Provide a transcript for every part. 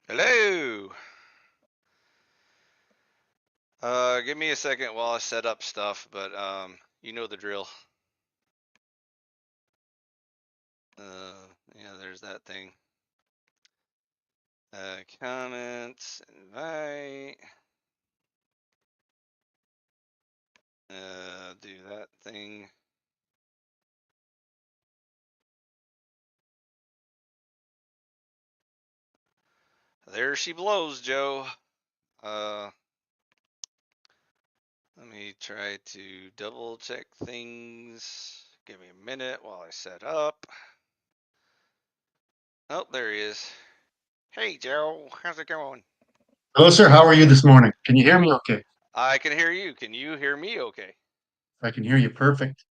Hello. Give me a second while I set up stuff, but you know the drill. Yeah, there's that thing. Comments, invite. Do that thing. There she blows, Joe. Uh, Let me try to double check things. Give me a minute while I set up. Oh, there he is. Hey, Joe. How's it going? Hello, sir. How are you this morning? Can you hear me okay? I can hear you. Can you hear me okay? I can hear you perfect.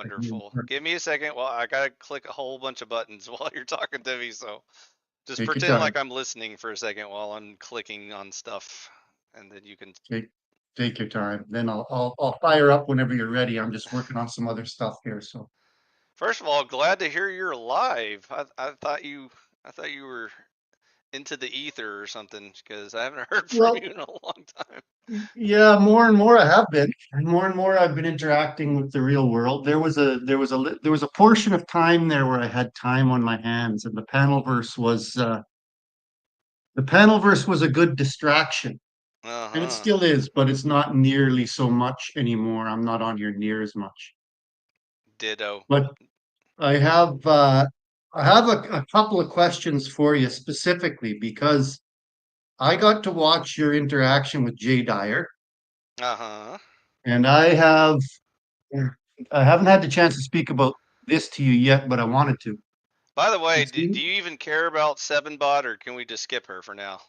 I can hear you Wonderful. perfect. Give me a second. Well, I gotta click a whole bunch of buttons while you're talking to me, so just Take your pretend like time. I'm listening for a second while I'm clicking on stuff, and then you can. Take take your time. Then I'll fire up whenever you're ready. I'm just working on some other stuff here. So First of all, glad to hear you're live. I thought you were into the ether or something because I haven't heard from well, you in a long time. yeah, more and more I have been. And more and more I've been interacting with the real world. There was a portion of time there where I had time on my hands, and the panelverse was a good distraction. Uh And it huh. still is, but it's not nearly so much anymore. I'm not on here near as much. Ditto. But I have a couple of questions for you specifically because I got to watch your interaction with Jay Dyer, Uh huh. and I haven't had the chance to speak about this to you yet, but I wanted to. By the way, It's do you even care about Seven Bot, or can we just skip her for now?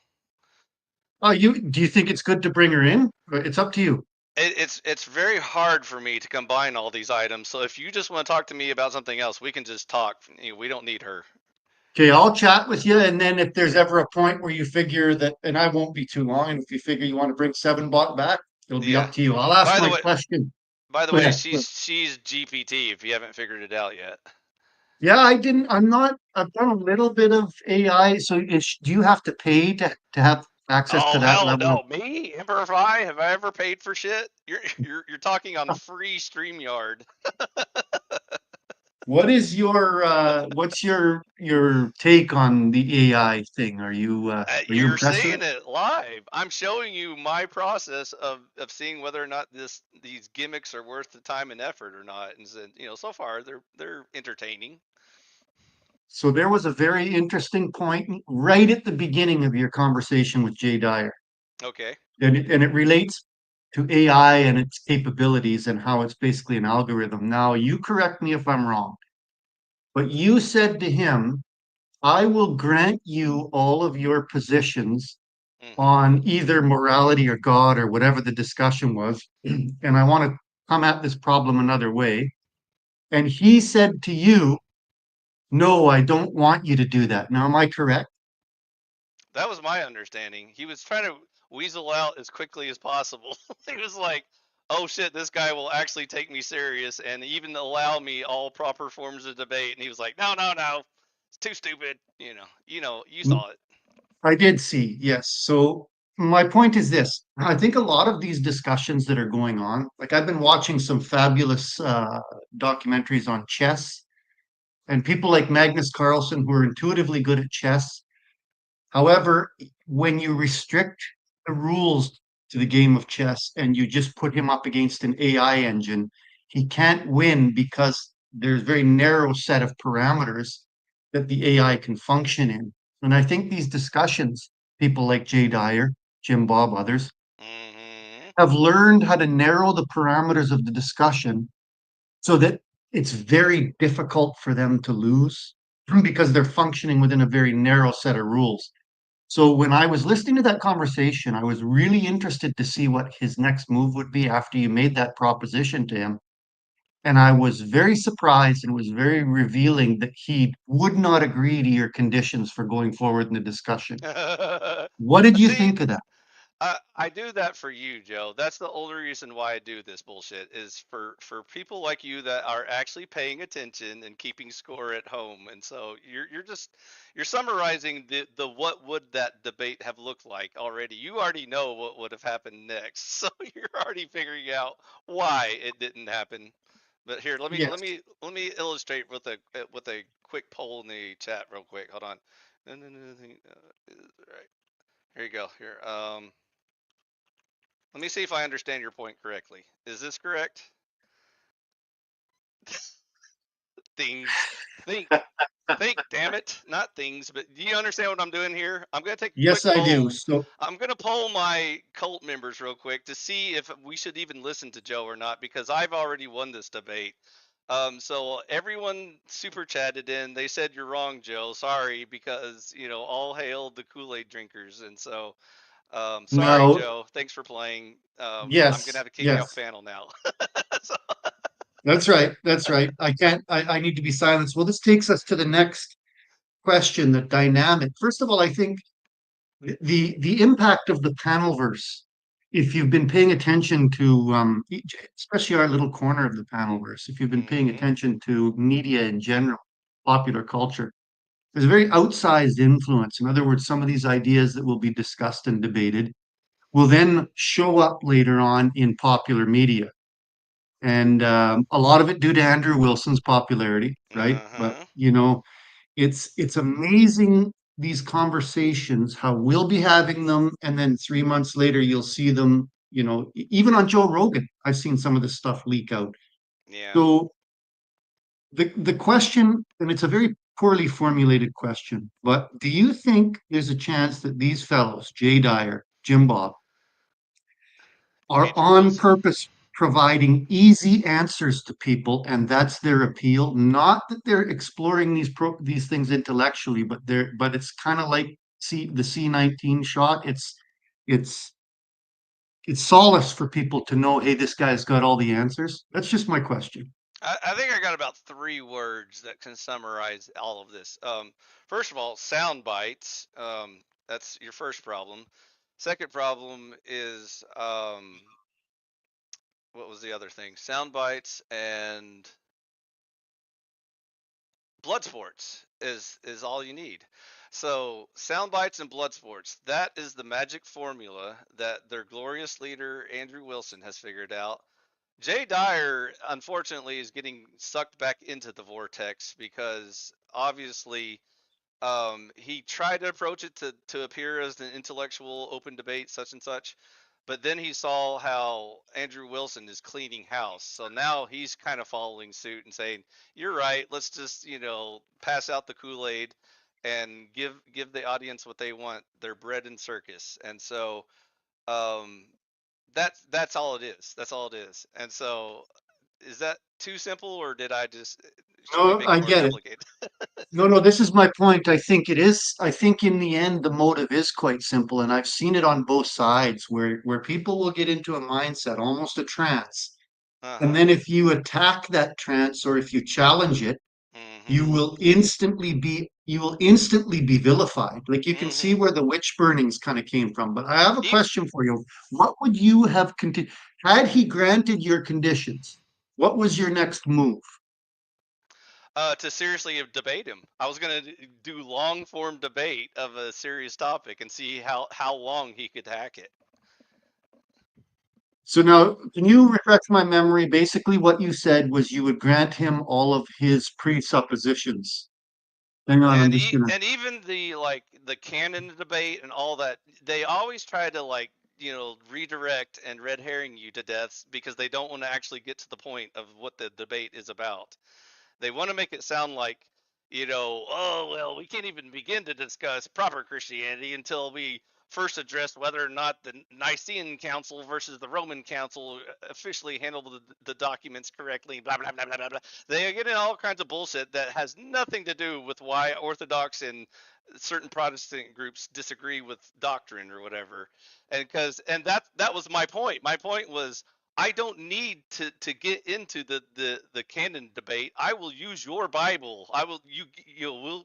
you do you think it's good to bring her in? It's up to you. It's very hard for me to combine all these items. So if you just want to talk to me about something else, we can just talk. We don't need her. Okay, I'll chat with you, and then if there's ever a point where you figure that, and I won't be too long, and if you figure you want to bring Seven Bot back, it'll be Yeah. up to you. I'll ask By the my way, question. by the Go way, ahead. she's GPT. If you haven't figured it out yet. Yeah, I didn't. I'm not. I've done a little bit of AI. So, do you have to pay to have access to Oh that hell level of? no, me Emperor Fi. Have I ever paid for shit? You're talking on free Streamyard. What's your take on the AI thing? Are you You're impressed with seeing it? it live. I'm showing you my process of seeing whether or not these gimmicks are worth the time and effort or not. And said, so far they're entertaining. So there was a very interesting point right at the beginning of your conversation with Jay Dyer, Okay. and it relates to AI and its capabilities and how it's basically an algorithm. Now, you correct me if I'm wrong, but you said to him, I will grant you all of your positions Mm-hmm. on either morality or God or whatever the discussion was. And I want to come at this problem another way. And he said to you, no, I don't want you to do that. Now, am I correct? That was my understanding. He was trying to weasel out as quickly as possible. He was like, "Oh shit, this guy will actually take me serious and even allow me all proper forms of debate." And he was like, "No, no, no, it's too stupid." You saw it. I did see, yes. So my point is this. I think a lot of these discussions that are going on, like I've been watching some fabulous documentaries on chess and people like Magnus Carlsen who are intuitively good at chess. However, when you restrict the rules to the game of chess and you just put him up against an AI engine, he can't win because there's a very narrow set of parameters that the AI can function in. And I think these discussions, people like Jay Dyer, Jim Bob, others, Mm-hmm. have learned how to narrow the parameters of the discussion so that it's very difficult for them to lose because they're functioning within a very narrow set of rules. So when I was listening to that conversation, I was really interested to see what his next move would be after you made that proposition to him. And I was very surprised and it was very revealing that he would not agree to your conditions for going forward in the discussion. What did you See, think of that? I do that for you, Joe. That's the only reason why I do this bullshit is for people like you that are actually paying attention and keeping score at home. And so you're just you're summarizing the what would that debate have looked like already. You already know what would have happened next. So you're already figuring out why it didn't happen. But here, Yes. let me illustrate with a quick poll in the chat real quick. Hold on. No, no, no, no, right. Here you go. Here. Let me see if I understand your point correctly. Is this correct? Things. Think. Think, damn it. Not things, but do you understand what I'm doing here? I'm going to take a quick Yes, I do. poll. So I'm going to poll my cult members real quick to see if we should even listen to Joe or not because I've already won this debate. So everyone super chatted in. They said you're wrong, Joe. Sorry, because all hail the Kool-Aid drinkers. And so, sorry, now, Joe. Thanks for playing. I'm gonna yes, have to kick you off yes. panel now. So- That's right. That's right. I can't, I need to be silenced. Well, this takes us to the next question, the dynamic. First of all, I think the impact of the panelverse, if you've been paying attention to especially our little corner of the panelverse, if you've been paying Mhm. attention to media in general, popular culture, there's a very outsized influence. In other words, some of these ideas that will be discussed and debated will then show up later on in popular media. And a lot of it due to Andrew Wilson's popularity, right? But Uh-huh. it's amazing these conversations, how we'll be having them, and then 3 months later you'll see them. Even on Joe Rogan, I've seen some of this stuff leak out. Yeah. So the question, and it's a very poorly formulated question, but do you think there's a chance that these fellows, Jay Dyer, Jim Bob, are Andrew on Wilson. purpose providing easy answers to people, and that's their appeal? Not that they're exploring these things intellectually, but it's kind of like the C19 shot. It's it's solace for people to know, hey, this guy's got all the answers. That's just my question. I think I got about 3 words that can summarize all of this. First of all, sound bites. That's your first problem. Second problem is what was the other thing? Sound bites and blood sports is all you need. So sound bites and blood sports. That is the magic formula that their glorious leader Andrew Wilson has figured out. Jay Dyer, unfortunately, is getting sucked back into the vortex because obviously he tried to approach it to appear as an intellectual open debate, such and such. But then he saw how Andrew Wilson is cleaning house. So now he's kind of following suit and saying, "You're right. Let's just, pass out the Kool-Aid and give the audience what they want, their bread and circus." And so um, that's all it is. That's all it is. And so is that too simple or did I just should we No, make it I more get it. complicated? No, no, this is my point. I think it is. I think in the end, the motive is quite simple, and I've seen it on both sides, where people will get into a mindset, almost a trance, and Uh-huh. then if you attack that trance or if you challenge it, Mhm. you will instantly be vilified. Like you can see Mhm. where the witch burnings kind of came from. But I have a Even question for you. What would you have continued had he granted your conditions? What was your next move? to seriously debate him. I was gonna do long form debate of a serious topic and see how long he could hack it. So now, can you refresh my memory? Basically, what you said was you would grant him all of his presuppositions. Hang on, I'm just gonna. And even the like the canon debate and all that, they always try to like redirect and red herring you to death because they don't want to actually get to the point of what the debate is about. They want to make it sound like, oh, well, we can't even begin to discuss proper Christianity until we first address whether or not the Nicene Council versus the Roman Council officially handled the documents correctly, blah, blah, blah, blah, blah, blah. They get in all kinds of bullshit that has nothing to do with why Orthodox and certain Protestant groups disagree with doctrine or whatever. And that was my point. My point was I don't need to get into the canon debate. I will use your Bible. I will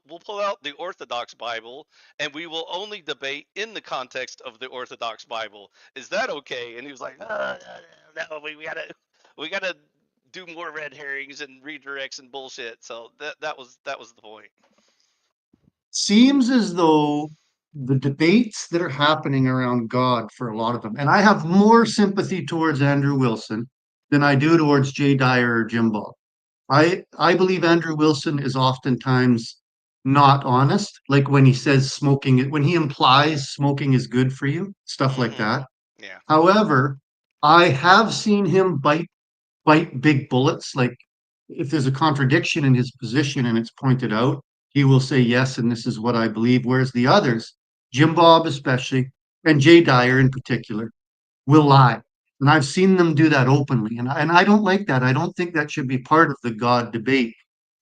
we'll pull out the Orthodox Bible and we will only debate in the context of the Orthodox Bible. Is that okay? And he was like, no, we gotta do more red herrings and redirects and bullshit. So that was the point. Seems as though the debates that are happening around God for a lot of them, and I have more sympathy towards Andrew Wilson than I do towards Jay Dyer or Jim Bob. I believe Andrew Wilson is oftentimes not honest, like when he says smoking, when he implies smoking is good for you, stuff like Mm-hmm. that. Yeah. However, I have seen him bite big bullets. Like if there's a contradiction in his position and it's pointed out, he will say yes, and this is what I believe. Whereas the others, Jim Bob especially, and Jay Dyer in particular, will lie. And I've seen them do that openly. And I don't like that. I don't think that should be part of the God debate.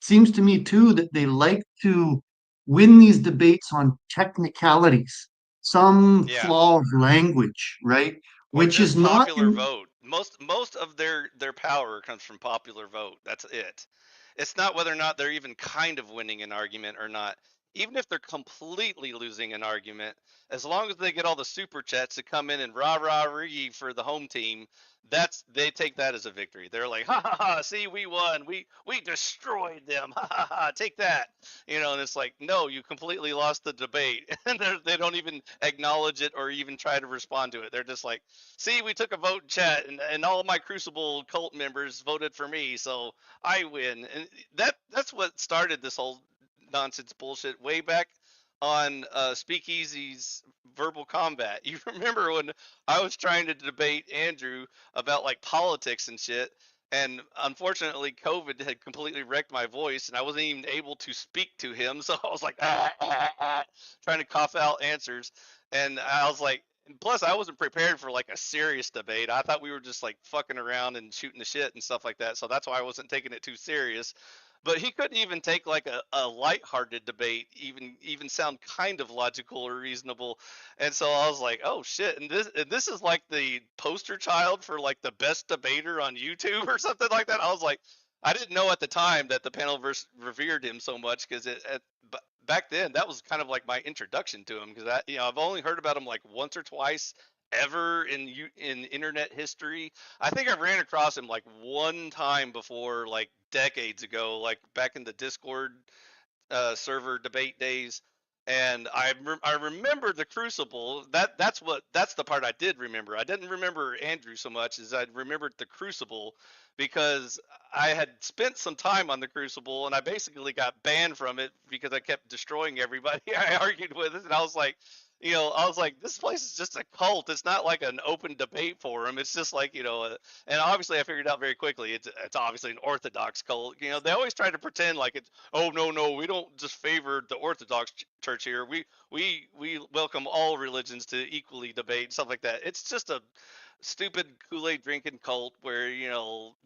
Seems to me too that they like to win these debates on technicalities, some Yeah. flaw of language, right? Or Which is just not popular in. vote. Most of their power comes from popular vote. That's it. It's not whether or not they're even kind of winning an argument or not. Even if they're completely losing an argument, as long as they get all the super chats to come in and rah rah ree for the home team, they take that as a victory. They're like, ha ha ha, see, we won, we destroyed them, ha ha ha, take that, and it's like, no, you completely lost the debate, and they don't even acknowledge it or even try to respond to it. They're just like, see, we took a vote in chat, and all my Crucible cult members voted for me, so I win. And that's what started this whole nonsense bullshit way back on Speakeasy's verbal combat. You remember when I was trying to debate Andrew about like politics and shit, and unfortunately COVID had completely wrecked my voice and I wasn't even able to speak to him, so I was like trying to cough out answers, and I was like, and plus I wasn't prepared for like a serious debate. I thought we were just like fucking around and shooting the shit and stuff like that, so that's why I wasn't taking it too serious. But he couldn't even take like a lighthearted debate, even sound kind of logical or reasonable. And so I was like, oh shit. And this is like the poster child for like the best debater on YouTube or something like that. I was like, I didn't know at the time that the panelverse revered him so much, because back then that was kind of like my introduction to him, because I've only heard about him like once or twice ever in internet history. I think I ran across him like one time before, like decades ago, like back in the Discord server debate days. And I remember the Crucible. That's the part I did remember. I didn't remember Andrew so much as I remembered the Crucible, because I had spent some time on the Crucible and I basically got banned from it because I kept destroying everybody I argued with. And I was like, this place is just a cult. It's not like an open debate forum. It's just like, and obviously I figured out very quickly it's obviously an Orthodox cult. They always try to pretend like it's, oh no, we don't just favor the Orthodox church here. We welcome all religions to equally debate, stuff like that. It's just a stupid Kool-Aid drinking cult where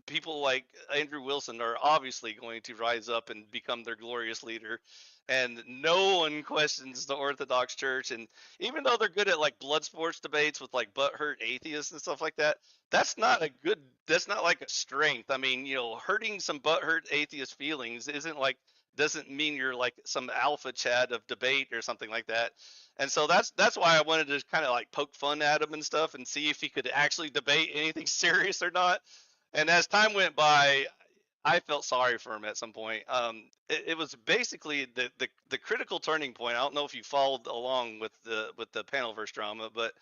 people like Andrew Wilson are obviously going to rise up and become their glorious leader, and no one questions the Orthodox Church. And even though they're good at like blood sports debates with like butthurt atheists and stuff like that, that's not like a strength. I mean, hurting some butthurt atheist feelings doesn't mean you're like some alpha chad of debate or something like that. And so that's why I wanted to kind of like poke fun at him and stuff and see if he could actually debate anything serious or not. And as time went by, I felt sorry for him at some point. It was basically the critical turning point. I don't know if you followed along with the panelverse drama, but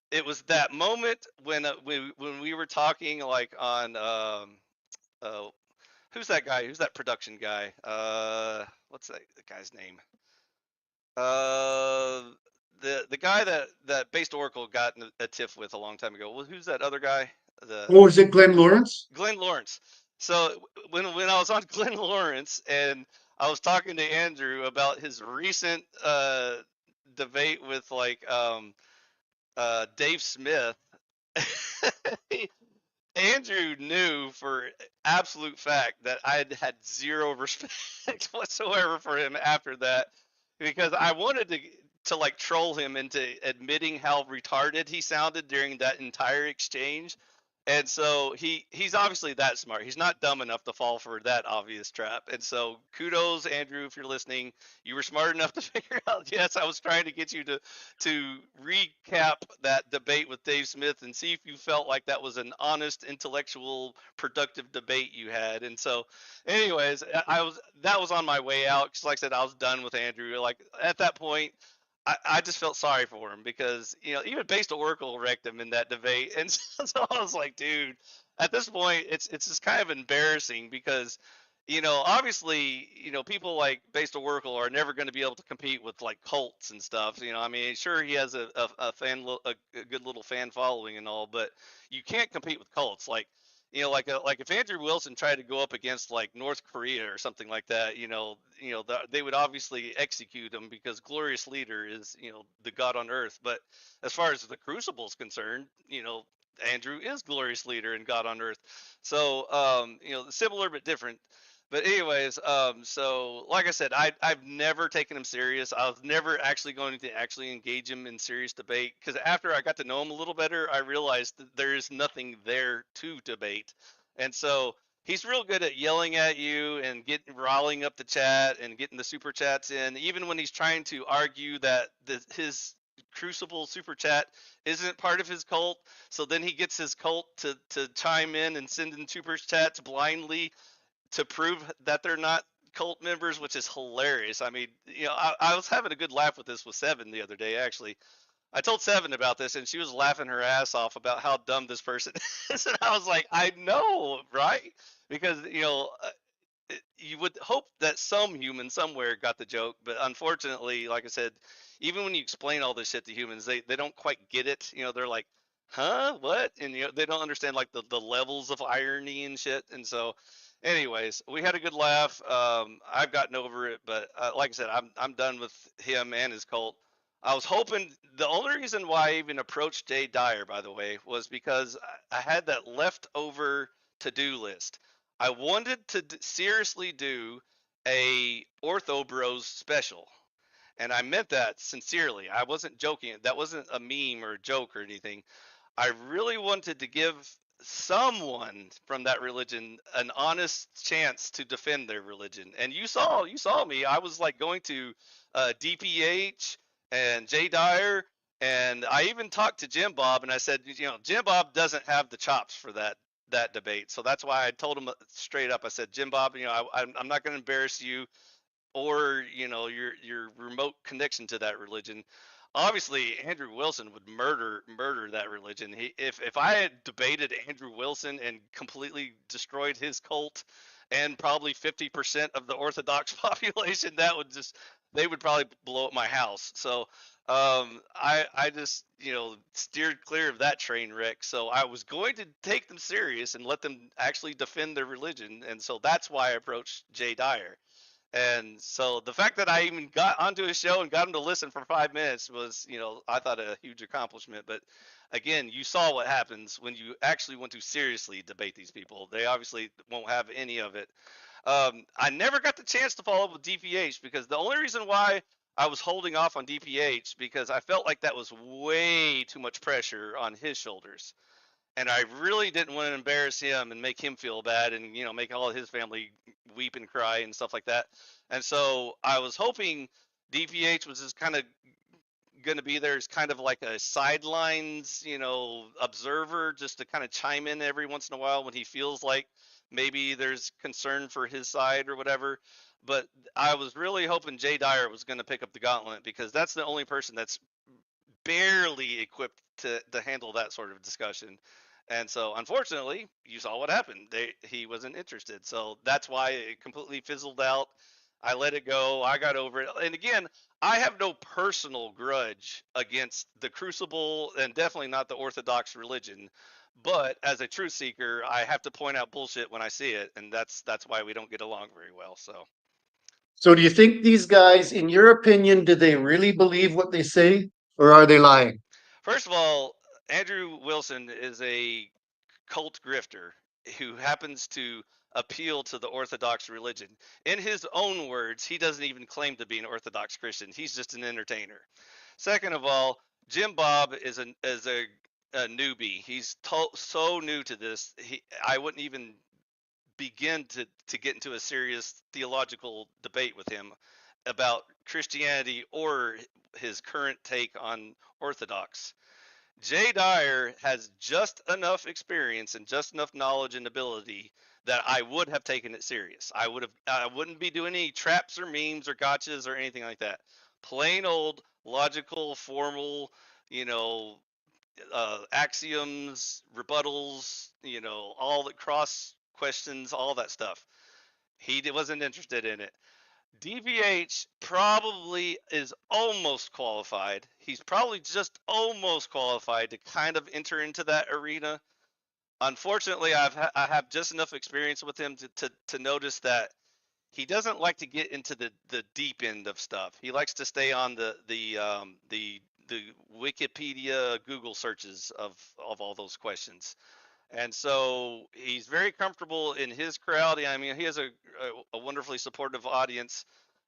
it was that moment when we were talking like on uh, who's that guy? Who's that production guy? What's that the guy's name? Uh, the guy that Based Oracle got in a tiff with a long time ago. Well, who's that other guy? The Oh, is it Glenn Lawrence? Glenn Lawrence. So when I was on Glenn Lawrence and I was talking to Andrew about his recent debate with like Dave Smith, Andrew knew for absolute fact that I had zero respect whatsoever for him after that, because I wanted to like troll him into admitting how retarded he sounded during that entire exchange. And so he's obviously that smart. He's not dumb enough to fall for that obvious trap. And so kudos, Andrew, if you're listening. You were smart enough to figure out. Yes, I was trying to get you to recap that debate with Dave Smith and see if you felt like that was an honest, intellectual, productive debate you had. And so, anyways, I was that was on my way out because, like I said, I was done with Andrew. Like at that point, I just felt sorry for him because even Based Oracle wrecked him in that debate, and so I was like, dude, at this point, it's just kind of embarrassing because obviously people like Based Oracle are never going to be able to compete with like cults and stuff. I mean, sure he has a good little fan following and all, but you can't compete with cults like if Andrew Wilson tried to go up against like North Korea or something like that, they would obviously execute him because Glorious Leader is, the God on earth. But as far as the Crucible is concerned, Andrew is Glorious Leader and God on earth. So, similar but different. But anyways, so like I said, I've never taken him serious. I was never actually going to actually engage him in serious debate because after I got to know him a little better, I realized that there is nothing there to debate, and so he's real good at yelling at you and getting riling up the chat and getting the super chats in, even when he's trying to argue that his Crucible super chat isn't part of his cult. So then he gets his cult to chime in and send in super chats blindly to prove that they're not cult members, which is hilarious. I mean, I was having a good laugh with this with Seven the other day. Actually, I told Seven about this, and she was laughing her ass off about how dumb this person is, and I was like, I know, right? Because you would hope that some human somewhere got the joke, but unfortunately, like I said, even when you explain all this shit to humans, they don't quite get it. They're like, huh, what? And they don't understand like the levels of irony and shit. And so, anyways, we had a good laugh. I've gotten over it, but like I said, I'm done with him and his cult. I was hoping the only reason why I even approached Jay Dyer, by the way, was because I had that leftover to-do list. I wanted to seriously do a Ortho Bros special, and I meant that sincerely. I wasn't joking. That wasn't a meme or a joke or anything. I really wanted to give someone from that religion an honest chance to defend their religion. And you saw me. I was like going to DPH and Jay Dyer, and I even talked to Jim Bob, and I said, Jim Bob doesn't have the chops for that debate. So that's why I told him straight up. I said, Jim Bob, I'm not going to embarrass you or your remote connection to that religion. Obviously, Andrew Wilson would murder that religion. If I had debated Andrew Wilson and completely destroyed his cult and probably 50% of the Orthodox population, they would probably blow up my house. So I just steered clear of that train wreck. So I was going to take them serious and let them actually defend their religion, and so that's why I approached Jay Dyer. And so the fact that I even got onto his show and got him to listen for 5 minutes was, I thought a huge accomplishment. But again, you saw what happens when you actually want to seriously debate these people. They obviously won't have any of it. I never got the chance to follow up with DPH because the only reason why I was holding off on DPH because I felt like that was way too much pressure on his shoulders, and I really didn't want to embarrass him and make him feel bad and make all of his family weep and cry and stuff like that. And so I was hoping DPH was just kind of going to be there as kind of like a sidelines, observer, just to kind of chime in every once in a while when he feels like maybe there's concern for his side or whatever. But I was really hoping Jay Dyer was going to pick up the gauntlet because that's the only person that's barely equipped to handle that sort of discussion. And so, unfortunately, you saw what happened. He wasn't interested. So that's why it completely fizzled out. I let it go. I got over it. And again, I have no personal grudge against the Crucible and definitely not the Orthodox religion. But as a truth seeker, I have to point out bullshit when I see it, and that's why we don't get along very well. So do you think these guys, in your opinion, do they really believe what they say, or are they lying? First of all, Andrew Wilson is a cult grifter who happens to appeal to the Orthodox religion. In his own words, he doesn't even claim to be an Orthodox Christian. He's just an entertainer. Second of all, Jim Bob is a a newbie. He's so new to this. I wouldn't even begin to get into a serious theological debate with him about Christianity or his current take on Orthodox. Jay Dyer has just enough experience and just enough knowledge and ability that I would have taken it serious. I wouldn't be doing any traps or memes or gotchas or anything like that. Plain old logical, formal, you know, axioms, rebuttals, all the cross questions, all that stuff. Wasn't interested in it. DVH probably is almost qualified. He's probably just almost qualified to kind of enter into that arena. Unfortunately, I have just enough experience with him to notice that he doesn't like to get into the deep end of stuff. He likes to stay on the Wikipedia, Google searches of all those questions. And so he's very comfortable in his crowd. I mean, he has a wonderfully supportive audience,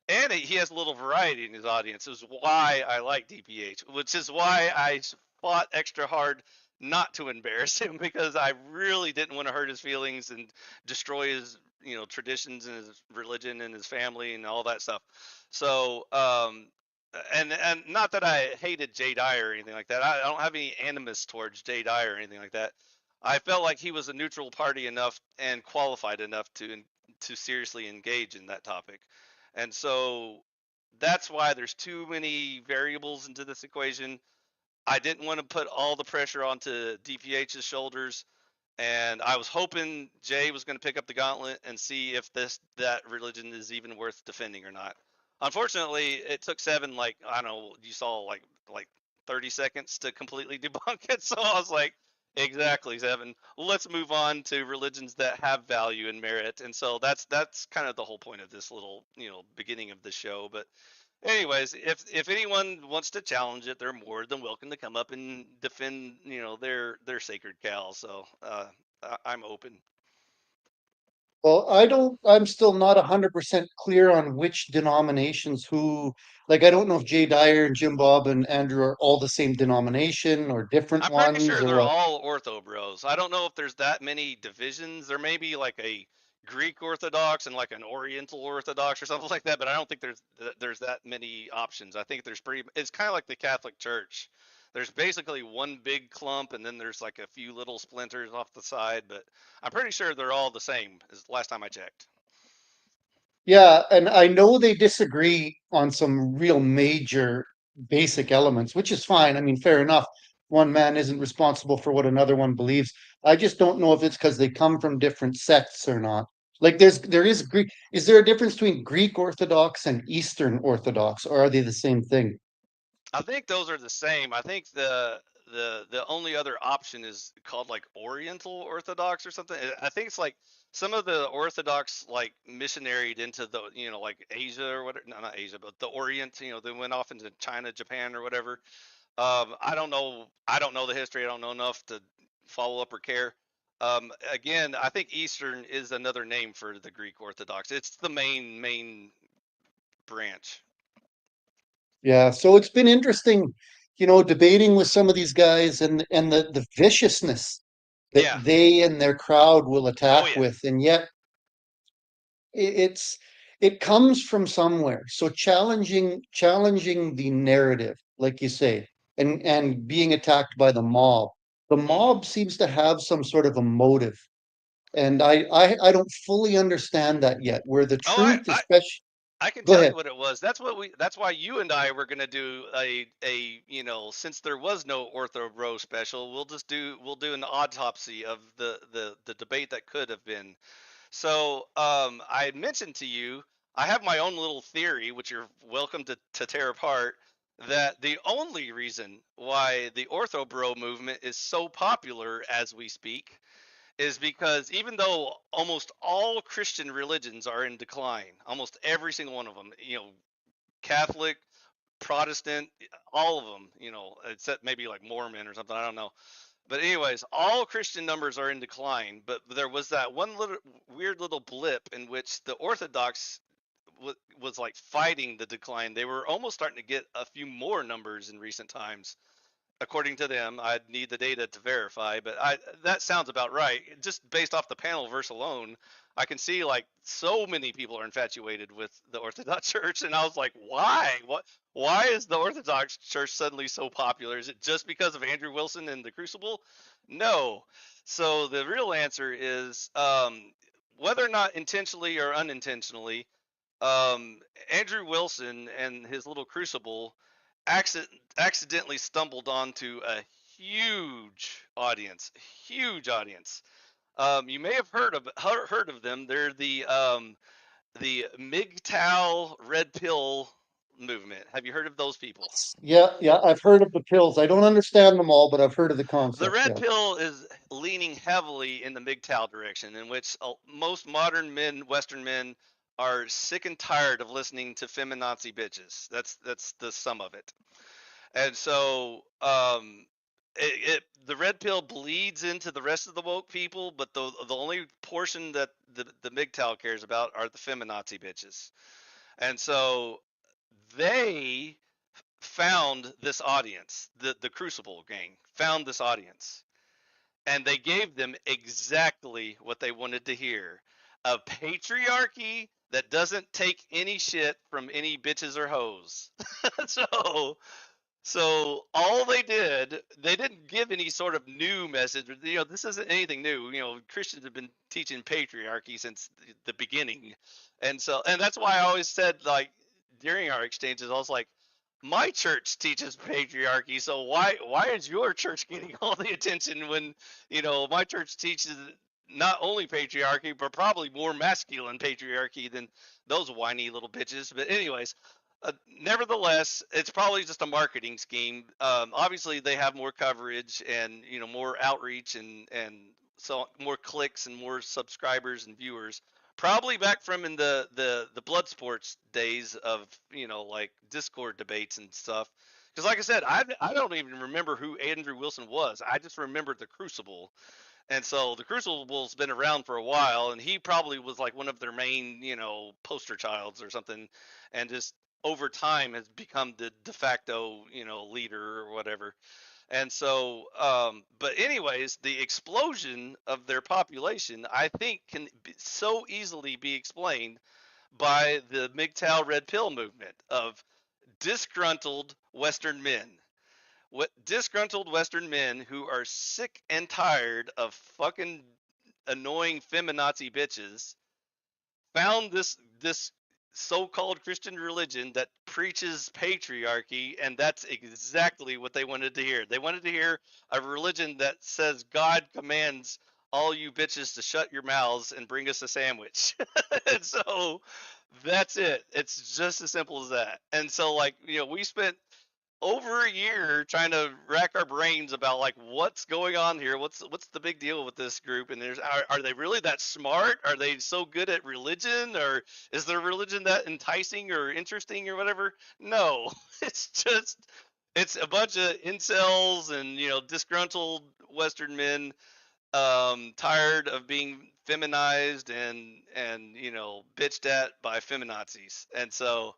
and he has a little variety in his audience. Is why I like DPH, which is why I fought extra hard not to embarrass him, because I really didn't want to hurt his feelings and destroy his traditions and his religion and his family and all that stuff. So and not that I hated Jay Dyer or anything like that. I don't have any animus towards Jay Dyer or anything like that. I felt like he was a neutral party enough and qualified enough to seriously engage in that topic. And so that's why there's too many variables into this equation. I didn't want to put all the pressure onto DPH's shoulders, and I was hoping Jay was going to pick up the gauntlet and see if that religion is even worth defending or not. Unfortunately, it took Seven, like, I don't know, you saw like 30 seconds to completely debunk it. So I was like, exactly, Seven. Let's move on to religions that have value and merit. And so that's kind of the whole point of this little beginning of the show. But anyways, if anyone wants to challenge it, they're more than welcome to come up and defend, their sacred cow. So I'm open. Well, I'm still not 100% clear on which denominations like, I don't know if Jay Dyer and Jim Bob and Andrew are all the same denomination or different I'm pretty ones sure or they're what. all Ortho Bros. I don't know if there's that many divisions. There may be like a Greek Orthodox and like an Oriental Orthodox or something like that, but I don't think there's that many options. I think it's kind of like the Catholic Church. There's basically one big clump, and then there's like a few little splinters off the side, but I'm pretty sure they're all the same as last time I checked. Yeah, and I know they disagree on some real major basic elements, which is fine. I mean, fair enough. One man isn't responsible for what another one believes. I just don't know if it's because they come from different sects or not. Like, there is Greek. Is there a difference between Greek Orthodox and Eastern Orthodox, or are they the same thing? I think those are the same. I think the only other option is called like Oriental Orthodox or something. I think it's like some of the Orthodox like missionaried into the like Asia or whatever. No, not Asia, but the Orient. They went off into China, Japan, or whatever. I don't know. I don't know the history. I don't know enough to follow up or care. Again, I think Eastern is another name for the Greek Orthodox. It's the main branch. Yeah, so it's been interesting, debating with some of these guys and the viciousness that Yeah. they and their crowd will Oh attack yeah. with, and yet it's it comes from somewhere. So challenging the narrative, like you say, and being attacked by the mob. The Hmm. mob seems to have some sort of a motive, and I don't fully understand that yet. Where the Oh, truth, especially, I can go tell you ahead. what it was. That's why you and I were gonna do a since there was no Ortho Bro special, we'll do an autopsy of the debate that could have been. So I mentioned to you, I have my own little theory, which you're welcome to tear apart, that the only reason why the Ortho Bro movement is so popular as we speak is because even though almost all Christian religions are in decline, almost every single one of them, Catholic, Protestant, all of them, except maybe like Mormon or something, I don't know. But anyways, all Christian numbers are in decline, but there was that one little weird little blip in which the Orthodox was like fighting the decline. They were almost starting to get a few more numbers in recent times. according to them. I'd need the data to verify, but that sounds about right. Just based off the panel verse alone, I can see like so many people are infatuated with the Orthodox Church, and I was like, why? Why is the Orthodox Church suddenly so popular? Is it just because of Andrew Wilson and the Crucible? No. So the real answer is whether or not intentionally or unintentionally, um, Andrew Wilson and his little Crucible accidentally stumbled onto a huge audience, huge audience. You may have heard of them. They're the MGTOW Red Pill movement. Have you heard of those people? Yeah, yeah, I've heard of the pills. I don't understand them all, but I've heard of the The concept. Red Yes. Pill is leaning heavily in the MGTOW direction, in which most modern men, Western men, are sick and tired of listening to feminazi bitches. That's the sum of it. And so the red pill bleeds into the rest of the woke people, but the only portion that the MGTOW cares about are the feminazi bitches. And so they found this audience. The Crucible gang found this audience, and they gave them exactly what they wanted to hear: a patriarchy that doesn't take any shit from any bitches or hoes. so so all they didn't give any sort of new message. You know, this isn't anything new. You know, Christians have been teaching patriarchy since the beginning, and that's why I always said, like, during our exchanges, I was like, my church teaches patriarchy, so why is your church getting all the attention when, you know, my church teaches not only patriarchy but probably more masculine patriarchy than those whiny little bitches. But anyways, nevertheless, it's probably just a marketing scheme. Obviously, they have more coverage and, you know, more outreach and so more clicks and more subscribers and viewers. Probably back from in the blood sports days of, you know, like Discord debates and stuff. Because like I said, I don't even remember who Andrew Wilson was. I just remember the Crucible, and so the Crucible's been around for a while, and he probably was like one of their main, you know, poster childs or something, and just over time has become the de facto, you know, leader or whatever. And so, but anyways, the explosion of their population, I think, can so easily be explained by the MGTOW Red Pill movement of disgruntled Western men. What disgruntled Western men who are sick and tired of fucking annoying feminazi bitches found this so-called Christian religion that preaches patriarchy, and that's exactly what they wanted to hear. They wanted to hear a religion that says God commands all you bitches to shut your mouths and bring us a sandwich. And so that's it. It's just as simple as that. And so, like, you know, we spent over a year trying to rack our brains about like what's going on here, what's the big deal with this group, and are they really that smart, are they so good at religion, or is their religion that enticing or interesting or whatever? No. It's a bunch of incels and, you know, disgruntled Western men, tired of being feminized and, you know, bitched at by feminazis. And so,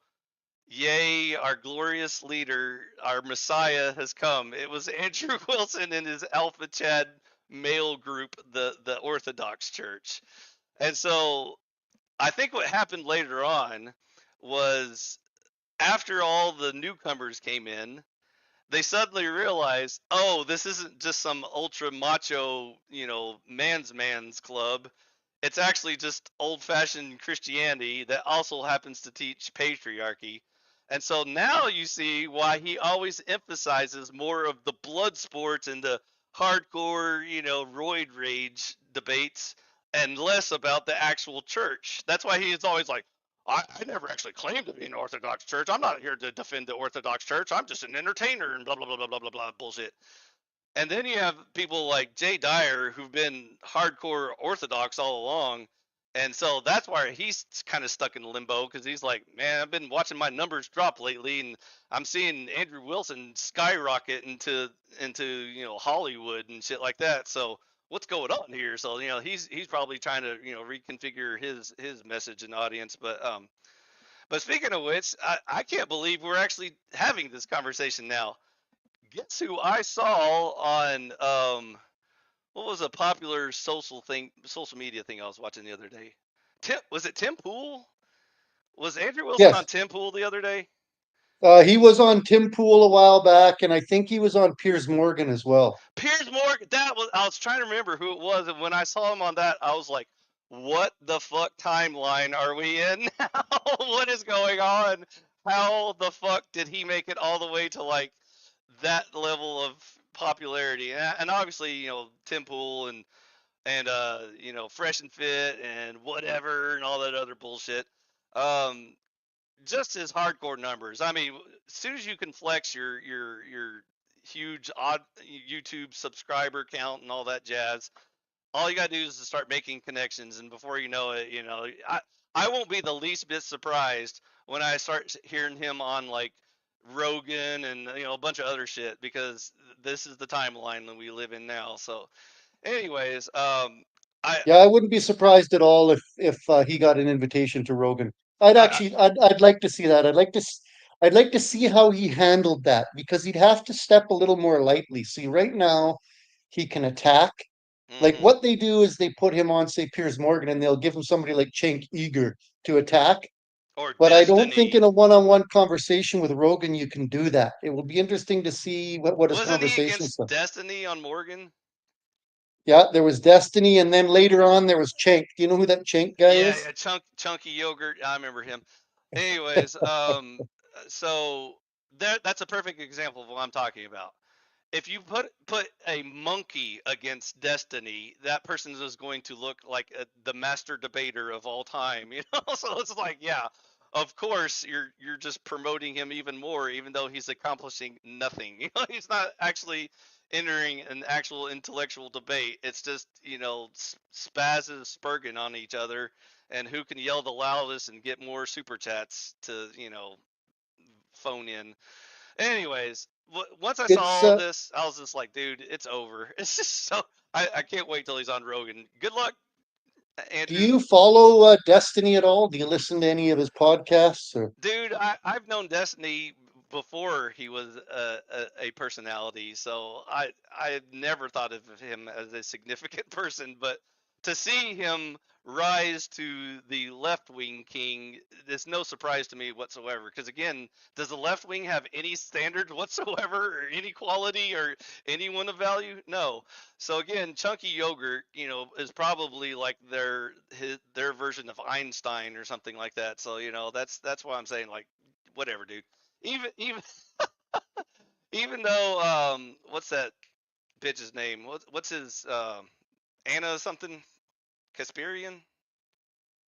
yay, our glorious leader, our Messiah has come. It was Andrew Wilson and his Alpha Chad male group, the Orthodox Church. And so I think what happened later on was, after all the newcomers came in, they suddenly realized, oh, this isn't just some ultra macho, you know, man's club. It's actually just old fashioned Christianity that also happens to teach patriarchy. And so now you see why he always emphasizes more of the blood sports and the hardcore, you know, roid rage debates, and less about the actual church. That's why he is always like, I never actually claimed to be an Orthodox church. I'm not here to defend the Orthodox church. I'm just an entertainer and blah, blah, blah, blah, blah, blah, blah bullshit. And then you have people like Jay Dyer who've been hardcore Orthodox all along. And so that's why he's kind of stuck in limbo, because he's like, man, I've been watching my numbers drop lately, and I'm seeing Andrew Wilson skyrocket into you know, Hollywood and shit like that. So what's going on here? So, you know, he's probably trying to, you know, reconfigure his message and audience. But speaking of which, I can't believe we're actually having this conversation now. Guess who I saw on what was a popular social media thing I was watching the other day? Was it Tim Pool? Was Andrew Wilson on Yes. Tim Pool the other day? He was on Tim Pool a while back, and I think he was on Piers Morgan as well. Piers Morgan. That was. I was trying to remember who it was, and when I saw him on that, I was like, "What the fuck timeline are we in now? What is going on? How the fuck did he make it all the way to like that level of popularity?" And obviously, Tim Pool and Fresh and Fit and whatever and all that other bullshit. Um, just his hardcore numbers. I mean, as soon as you can flex your huge odd YouTube subscriber count and all that jazz, all you gotta do is to start making connections, and before you know it, I won't be the least bit surprised when I start hearing him on like Rogan and a bunch of other shit, because this is the timeline that we live in now. So, anyways, I Yeah, I wouldn't be surprised at all if he got an invitation to Rogan. I I'd like to see that. I'd like to see how he handled that because he'd have to step a little more lightly. See, right now he can attack. Like mm-hmm. what they do is they put him on, say, Piers Morgan, and they'll give him somebody like Cenk Uygur to attack. Or But I don't think in Destiny. a one-on-one conversation with Rogan you can do that. It will be interesting to see what his Wasn't he conversations against are. Destiny on Morgan? Yeah, there was Destiny, and then later on there was Cenk. Do you know who that Cenk guy Yeah, is? yeah, chunky yogurt. I remember him. Anyways, so that's a perfect example of what I'm talking about. If you put a monkey against Destiny, that person is going to look like the master debater of all time. So it's like, yeah, of course you're just promoting him even more, even though he's accomplishing nothing. He's not actually entering an actual intellectual debate. It's just spazzes spurging on each other, and who can yell the loudest and get more super chats to phone in. Anyways, once I saw It's all of this, I was just like, dude, it's over. It's just so I can't wait till he's on Rogan. Good luck, Do Andrew. you follow Destiny at all? Do you listen to any of his podcasts or Dude, I've known Destiny before he was a personality, so I never thought of him as a significant person, but to see him rise to the left wing king is no surprise to me whatsoever. Because again, does the left wing have any standard whatsoever, or any quality, or anyone of value? No. So again, Chunky Yogurt, is probably like their version of Einstein or something like that. So that's why I'm saying, like, whatever, dude. Even even though what's that bitch's name? What's his Anna something Kasparian?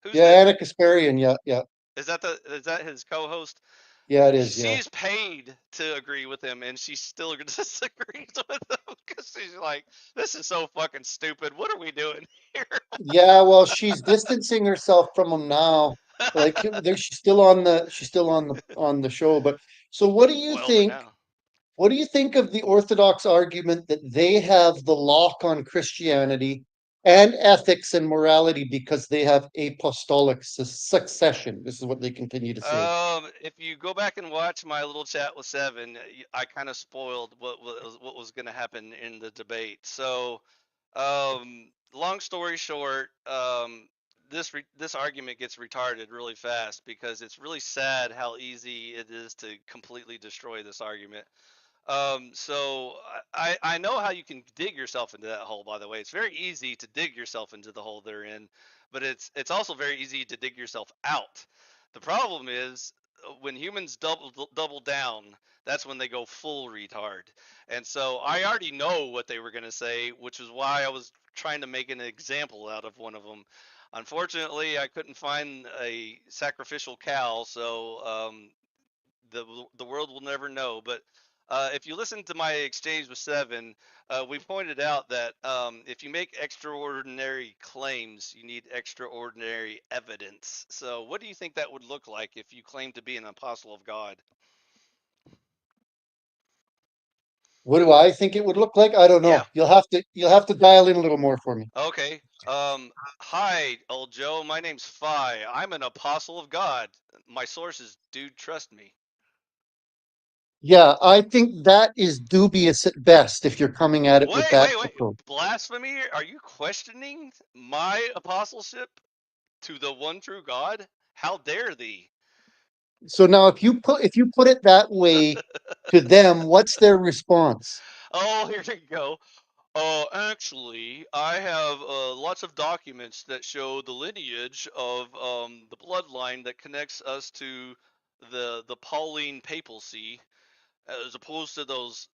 Who's yeah, the Anna Kasparian? Yeah, yeah, is that his co-host? yeah, it is. Yeah, She's paid to agree with him, and she still disagrees with him because she's like, "This is so fucking stupid. What are we doing here?" yeah. Well, she's distancing herself from him now. Like there, she's still on the show. But so, what do you Well, for think? now. What do you think of the Orthodox argument that they have the lock on Christianity and ethics and morality because they have apostolic succession? This is what they continue to say. If you go back and watch my little chat with Seven, I kind of spoiled what was going to happen in the debate. So, long story short, this argument gets retarded really fast because it's really sad how easy it is to completely destroy this argument. So I know how you can dig yourself into that hole. By the way, it's very easy to dig yourself into the hole they're in, but it's also very easy to dig yourself out. The problem is when humans double down, that's when they go full retard. And so I already know what they were going to say, which is why I was trying to make an example out of one of them. Unfortunately, I couldn't find a sacrificial cow, so the world will never know. But if you listen to my exchange with Seven, we pointed out that if you make extraordinary claims, you need extraordinary evidence. So, what do you think that would look like if you claim to be an apostle of God? What do I think it would look like? I don't Yeah. know. You'll have to dial in a little more for me. Okay. Hi, old Joe. My name's Phi. I'm an apostle of God. My source is, dude, trust me. Yeah, I think that is dubious at best if you're coming at it with Wait, that wait, wait. approach. Blasphemy? Are you questioning my apostleship to the one true God? How dare thee? So now if you put it that way to them, what's their response? Oh, here we go. Actually, I have lots of documents that show the lineage of the bloodline that connects us to the Pauline papacy, as opposed to those,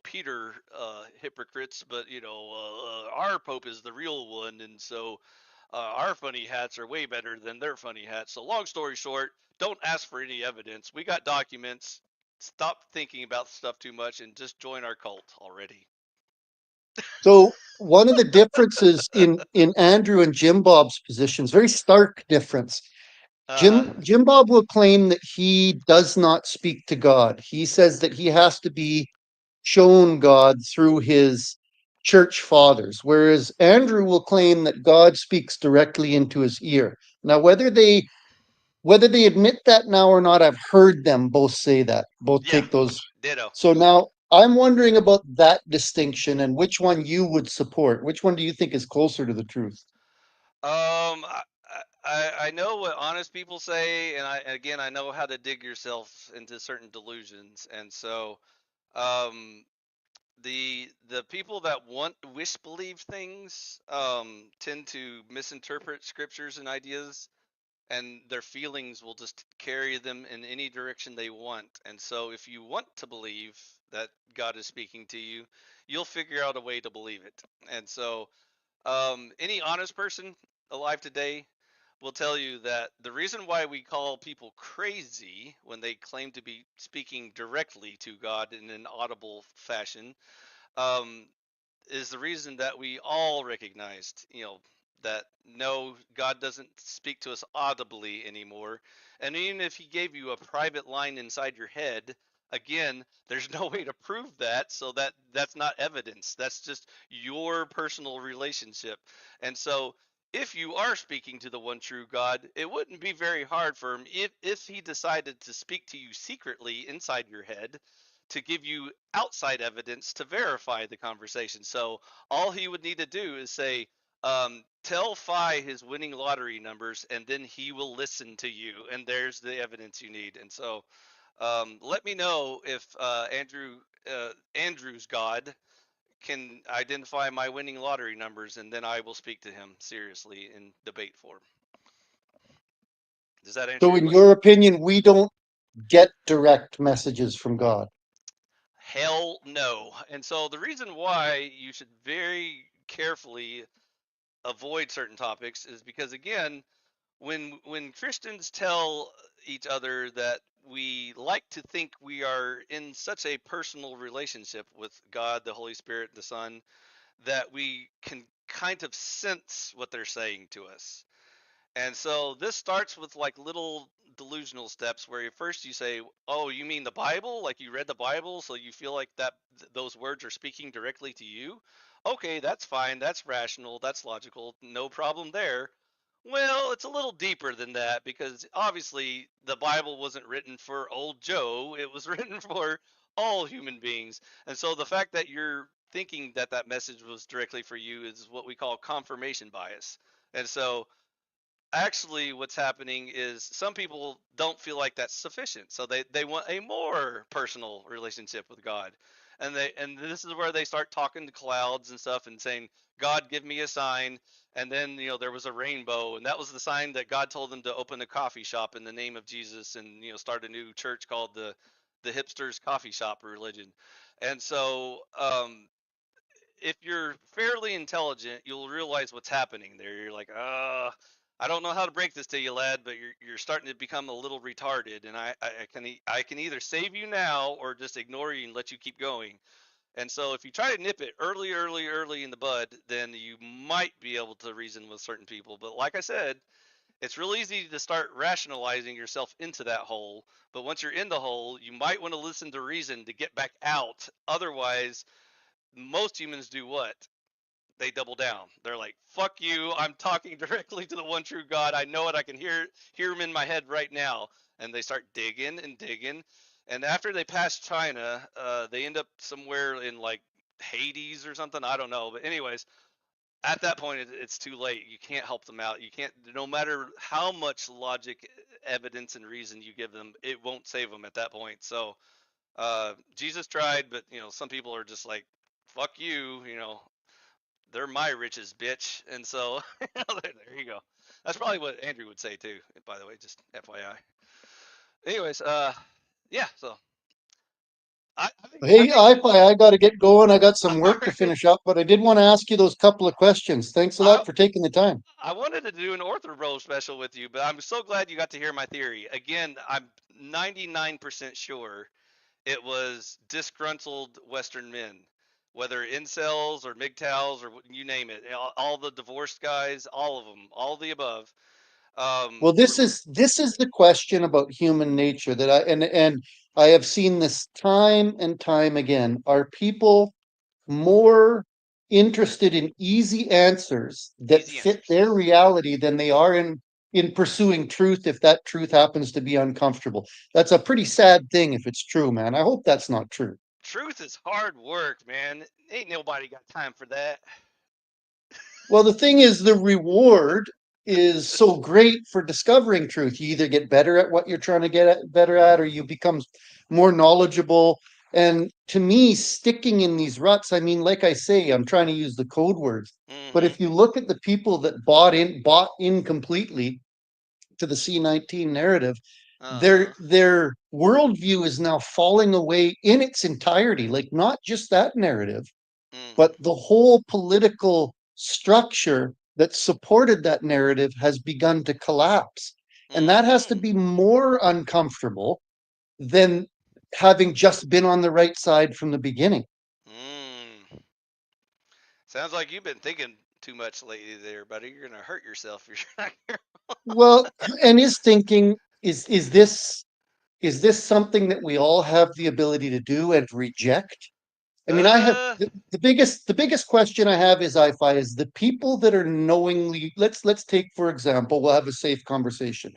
Peter hypocrites. But our Pope is the real one, and so our funny hats are way better than their funny hats. So, long story short, don't ask for any evidence. We got documents. Stop thinking about stuff too much and just join our cult already. So one of the differences in Andrew and Jim Bob's positions, very stark difference. Uh huh. Jim Bob will claim that he does not speak to God. He says that he has to be shown God through his church fathers, whereas Andrew will claim that God speaks directly into his ear. Now, whether they admit that now or not, I've heard them both say that, both Yeah. take those. Ditto. So now I'm wondering about that distinction and which one you would support. Which one do you think is closer to the truth? I know what honest people say, and I know how to dig yourself into certain delusions, and so um, the people that wish believe things tend to misinterpret scriptures and ideas, and their feelings will just carry them in any direction they want. And so, if you want to believe that God is speaking to you, you'll figure out a way to believe it. And so, any honest person alive today will tell you that the reason why we call people crazy when they claim to be speaking directly to God in an audible fashion, um, is the reason that we all recognized, that no, God doesn't speak to us audibly anymore. And even if He gave you a private line inside your head, again, there's no way to prove that, so that's not evidence. That's just your personal relationship. And so, if you are speaking to the one true God, it wouldn't be very hard for Him if He decided to speak to you secretly inside your head to give you outside evidence to verify the conversation. So all he would need to do is say, tell Phi his winning lottery numbers, and then he will listen to you. And there's the evidence you need. And so let me know if Andrew's God can identify my winning lottery numbers, and then I will speak to him seriously in debate form. Does that answer So, your in question? your opinion, we don't get direct messages from God. Hell no. And so the reason why you should very carefully avoid certain topics is because, again, when Christians tell each other that we like to think we are in such a personal relationship with God, the Holy Spirit, the Son, that we can kind of sense what they're saying to us. And so this starts with like little delusional steps where first you say, "Oh, you mean the Bible? Like you read the Bible, so you feel like that those words are speaking directly to you?" Okay, that's fine. That's rational. That's logical. No problem there. Well, it's a little deeper than that because obviously the Bible wasn't written for old Joe. It was written for all human beings. And so the fact that you're thinking that that message was directly for you is what we call confirmation bias. And so actually what's happening is some people don't feel like that's sufficient, so they want a more personal relationship with God, and this is where they start talking to clouds and stuff and saying, God, give me a sign. And then there was a rainbow, and that was the sign that God told them to open a coffee shop in the name of Jesus, and start a new church called the hipsters coffee shop religion. And so if you're fairly intelligent, you'll realize what's happening there. You're like, I don't know how to break this to you, lad, but you're starting to become a little retarded, and I can either save you now or just ignore you and let you keep going. And so if you try to nip it early in the bud, then you might be able to reason with certain people. But like I said, it's real easy to start rationalizing yourself into that hole. But once you're in the hole, you might want to listen to reason to get back out. Otherwise, most humans do what? They double down. They're like, "Fuck you! I'm talking directly to the one true God. I know it. I can hear him in my head right now." And they start digging and digging. And after they pass China, they end up somewhere in like Hades or something. I don't know. But anyways, at that point, it's too late. You can't help them out. You can't, no matter how much logic, evidence, and reason you give them, it won't save them at that point. So Jesus tried, but some people are just like, "Fuck you," they're my riches, bitch. And so there you go. That's probably what Andrew would say too. By the way, just FYI. Anyways, yeah. So I think Hey, iFi, I got to get going. I got some all work to right. finish up, but I did want to ask you those couple of questions. Thanks a I lot for taking the time. I wanted to do an Ortho special with you, but I'm so glad you got to hear my theory. Again, I'm 99% sure it was disgruntled Western men, whether incels or MGTOWs or you name it. All the divorced guys, all of them, all the above. Well, Were this is the question about human nature that and I have seen this time and time again. Are people more interested in easy answers that easy fit answers. their reality than they are in pursuing truth if that truth happens to be uncomfortable? That's a pretty sad thing if it's true, man. I hope that's not true. Truth is hard work, man. Ain't nobody got time for that. Well, the thing is, the reward is so great for discovering truth. You either get better at what you're trying to better at, or you become more knowledgeable. And to me, sticking in these ruts, I mean, like I say, I'm trying to use the code words. But Mm-hmm. if you look at the people that bought in completely to the C19 narrative, Uh-huh. their worldview is now falling away in its entirety. Like not just that narrative, but Mm-hmm. the whole political structure that supported that narrative has begun to collapse. And that has to Mm-hmm. be more uncomfortable than having just been on the right side from the beginning. Mm. Sounds like you've been thinking too much lately there, buddy. You're gonna hurt yourself if you're not here. Well, and is thinking is this something that we all have the ability to do and reject? I mean, I have Uh, the biggest question I have is I is the people that are knowingly, let's take for example, we'll have a safe conversation.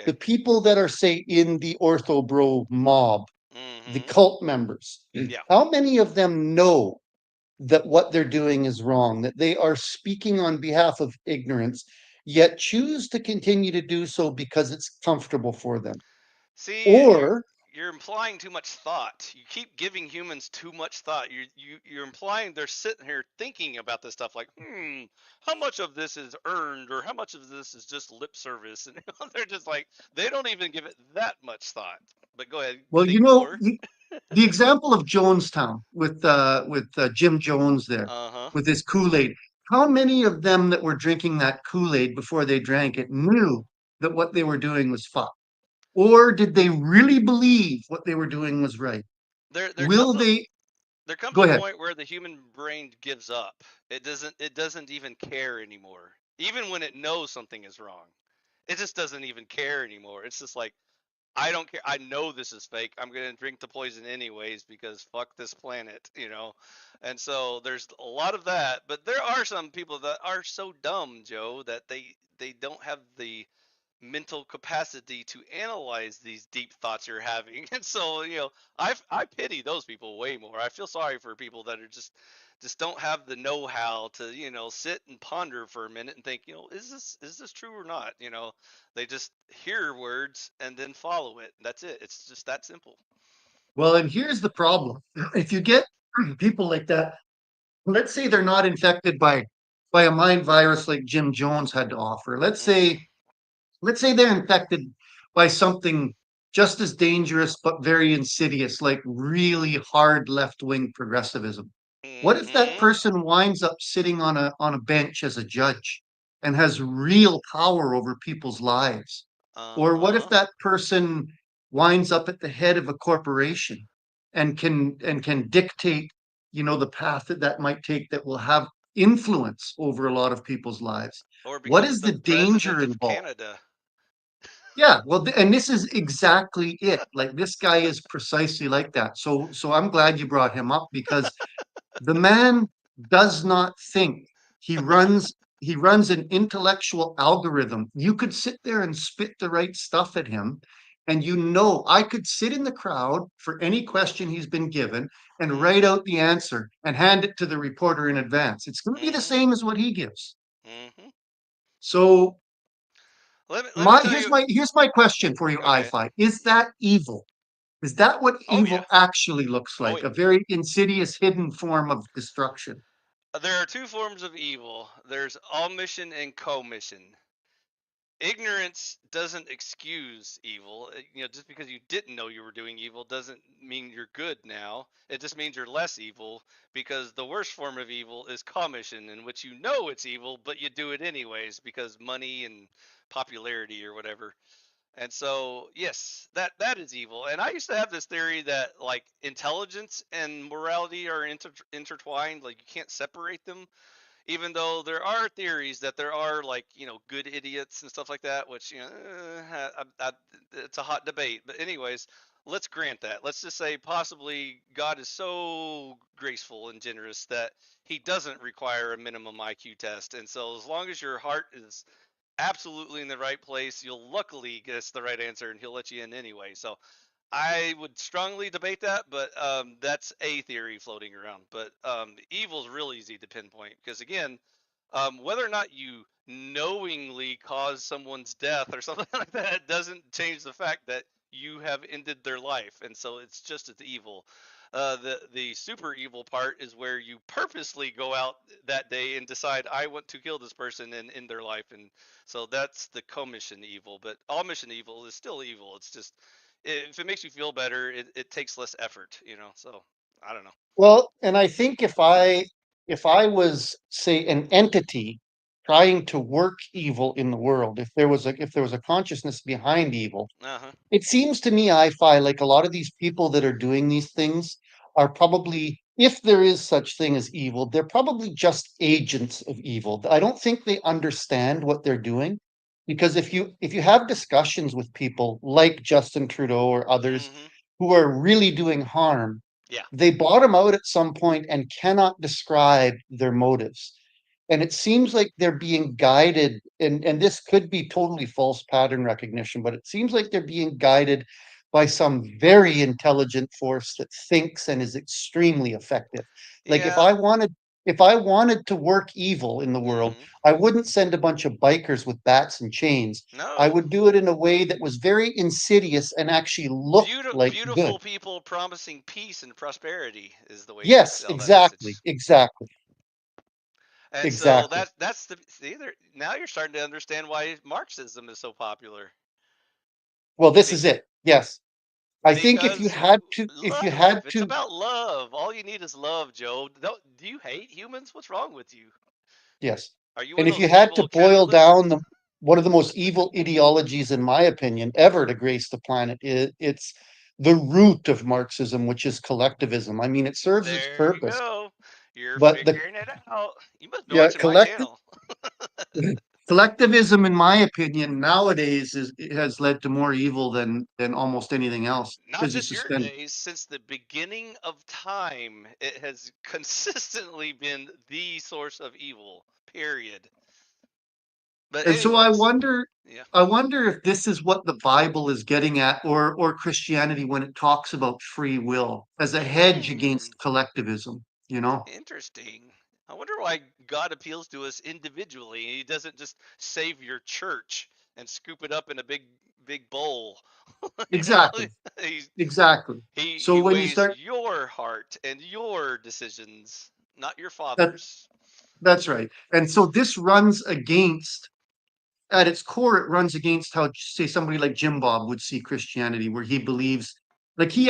The okay. people that are, say, in the Ortho Bro mob, the Mm-hmm. cult members, Yeah. how many of them know that what they're doing is wrong, that they are speaking on behalf of ignorance, yet choose to continue to do so because it's comfortable for them? See, Or, you're implying too much thought. You keep giving humans too much thought. You're implying they're sitting here thinking about this stuff like, how much of this is earned or how much of this is just lip service, and they're just like they don't even give it that much thought. But go ahead, well, think more. the example of Jonestown with Jim Jones there Uh huh. with his Kool-Aid. How many of them that were drinking that Kool-Aid before they drank it knew that what they were doing was fuck? Or did they really believe what they were doing was right? There Will comes a they there comes go a ahead? point where the human brain gives up. It doesn't even care anymore. Even when it knows something is wrong. It just doesn't even care anymore. It's just like I don't care. I know this is fake. I'm gonna drink the poison anyways because fuck this planet. And so there's a lot of that, but there are some people that are so dumb, Joe, that they don't have the mental capacity to analyze these deep thoughts you're having. And so, I pity those people way more. I feel sorry for people that are just don't have the know-how to, sit and ponder for a minute and think, is this true or not? They just hear words and then follow it. That's it. It's just that simple. Well, and here's the problem. If you get people like that, let's say they're not infected by a mind virus like Jim Jones had to offer. Let's Mm-hmm. say let's say they're infected by something just as dangerous but very insidious, like really hard left-wing progressivism. What if that Mm-hmm. person winds up sitting on a bench as a judge and has real power over people's lives? Or what if Uh-huh. that person winds up at the head of a corporation and can dictate, the path that might take that will have influence over a lot of people's lives? Or What becomes is the the danger president of involved? Canada. Yeah, well, and this is exactly it. Like this guy is precisely like that. So I'm glad you brought him up because the man does not think. He runs he runs an intellectual algorithm. You could sit there and spit the right stuff at him, And you know, I could sit in the crowd for any question he's been given and write Mhm. out the answer and hand it to the reporter in advance. It's going to be the Mhm. same as what he gives. Mhm. So Let me tell you. here's my question for you, Okay. iFi. Is that evil? Is that what Oh yeah. evil actually looks Oh like? yeah. A very insidious, hidden form of destruction. There are two forms of evil. There's omission and commission. Ignorance doesn't excuse evil. Just because you didn't know you were doing evil doesn't mean you're good now. It just means you're less evil, because the worst form of evil is commission, in which you know it's evil, but you do it anyways because money and popularity or whatever. And so, yes, that is evil. And I used to have this theory that like intelligence and morality are intertwined, like you can't separate them, even though there are theories that there are like good idiots and stuff like that, which it's a hot debate. But anyways, let's grant that. Let's just say possibly God is so graceful and generous that he doesn't require a minimum IQ test, and so as long as your heart is absolutely in the right place, you'll luckily guess the right answer and he'll let you in anyway. So I would strongly debate that, but that's a theory floating around. But evil's real easy to pinpoint because, again, whether or not you knowingly cause someone's death or something like that doesn't change the fact that you have ended their life, and so it's just as evil. The super evil part is where you purposely go out that day and decide I want to kill this person and end their life, and so that's the commission evil. But omission evil is still evil. It's just if it makes you feel better, it takes less effort. So I don't know. Well, and I think if I was, say, an entity trying to work evil in the world, if there was a consciousness behind evil, Uh huh. it seems to me, I like a lot of these people that are doing these things are probably, if there is such thing as evil, they're probably just agents of evil. I don't think they understand what they're doing. Because if you have discussions with people like Justin Trudeau or others Mm-hmm. who are really doing harm, Yeah. they bottom out at some point and cannot describe their motives. And it seems like they're being guided, and this could be totally false pattern recognition, but it seems like they're being guided by some very intelligent force that thinks and is extremely effective. Like Yeah. if I wanted to work evil in the world, Mm-hmm. I wouldn't send a bunch of bikers with bats and chains. I No. would do it in a way that was very insidious and actually looked like good. Beautiful people promising peace and prosperity is the way you Yes, sell that exactly, message. exactly, And so exactly. that's the see there now you're starting to understand why Marxism is so popular. Well, this Be, is it. Yes. I think if you because had to, if you love. had It's to, about love. All you need is love, Joe. Do you hate humans? What's wrong with you? yes. Are you one And of if you those had to evil boil capitalists? down one of the most evil ideologies, in my opinion, ever to grace the planet, it's the root of Marxism, which is collectivism. I mean, it serves its There you purpose, go. You're but the figuring it out. You must be yeah, watching my channel. collectivism, in my opinion, nowadays it has led to more evil than almost anything else Not because you just your suspend. days, since the beginning of time, it has consistently been the source of evil. Period. But And so I anyways, wonder, yeah. I wonder if this is what the Bible is getting at, or Christianity when it talks about free will as a hedge Hmm. against collectivism, you know? Interesting. I wonder why God appeals to us individually. He doesn't just save your church and scoop it up in a big bowl. you know, Exactly, he exactly. he So when you weighs start your heart and your decisions, not your that, father's. that's right. And so this runs against, at its core, it runs against how, say, somebody like Jim Bob would see Christianity, where he believes, like he's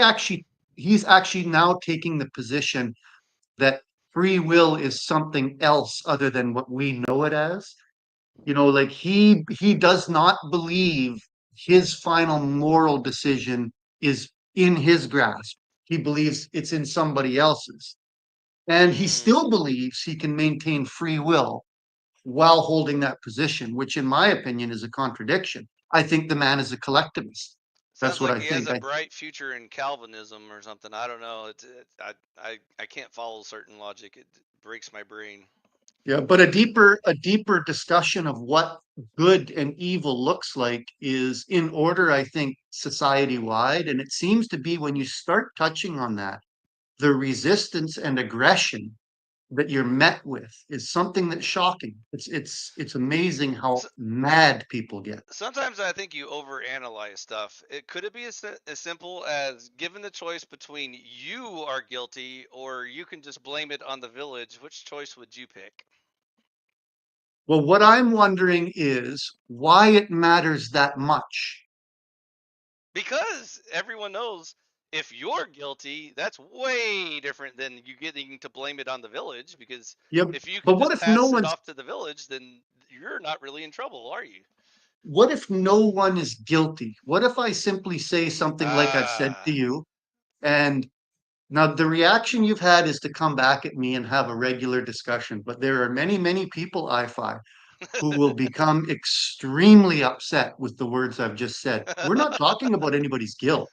actually now taking the position that free will is something else other than what we know it as. Like he does not believe his final moral decision is in his grasp. He believes it's in somebody else's. And he still Mm. believes he can maintain free will while holding that position, which in my opinion is a contradiction. I think the man is a collectivist. That's Sounds what like I he has think. a bright future in Calvinism or something. I don't know. I can't follow certain logic. It breaks my brain. Yeah, but a deeper discussion of what good and evil looks like is in order, I think, society wide. And it seems to be when you start touching on that, the resistance and aggression that you're met with is something that's shocking. It's amazing how So, mad people get. sometimes I think you overanalyze stuff. Could it be as simple as given the choice between you are guilty or you can just blame it on the village, which choice would you pick? Well, what I'm wondering is why it matters that much. Because everyone knows if you're guilty, that's way different than you getting to blame it on the village. Because Yeah, if you but can what just if no pass it one's off to the village, then you're not really in trouble, are you? what if no one is guilty? What if I simply say something like I've said to Ah. you, and now the reaction you've had is to come back at me and have a regular discussion, but there are many, many people I find who will become extremely upset with the words I've just said. We're not talking about anybody's guilt.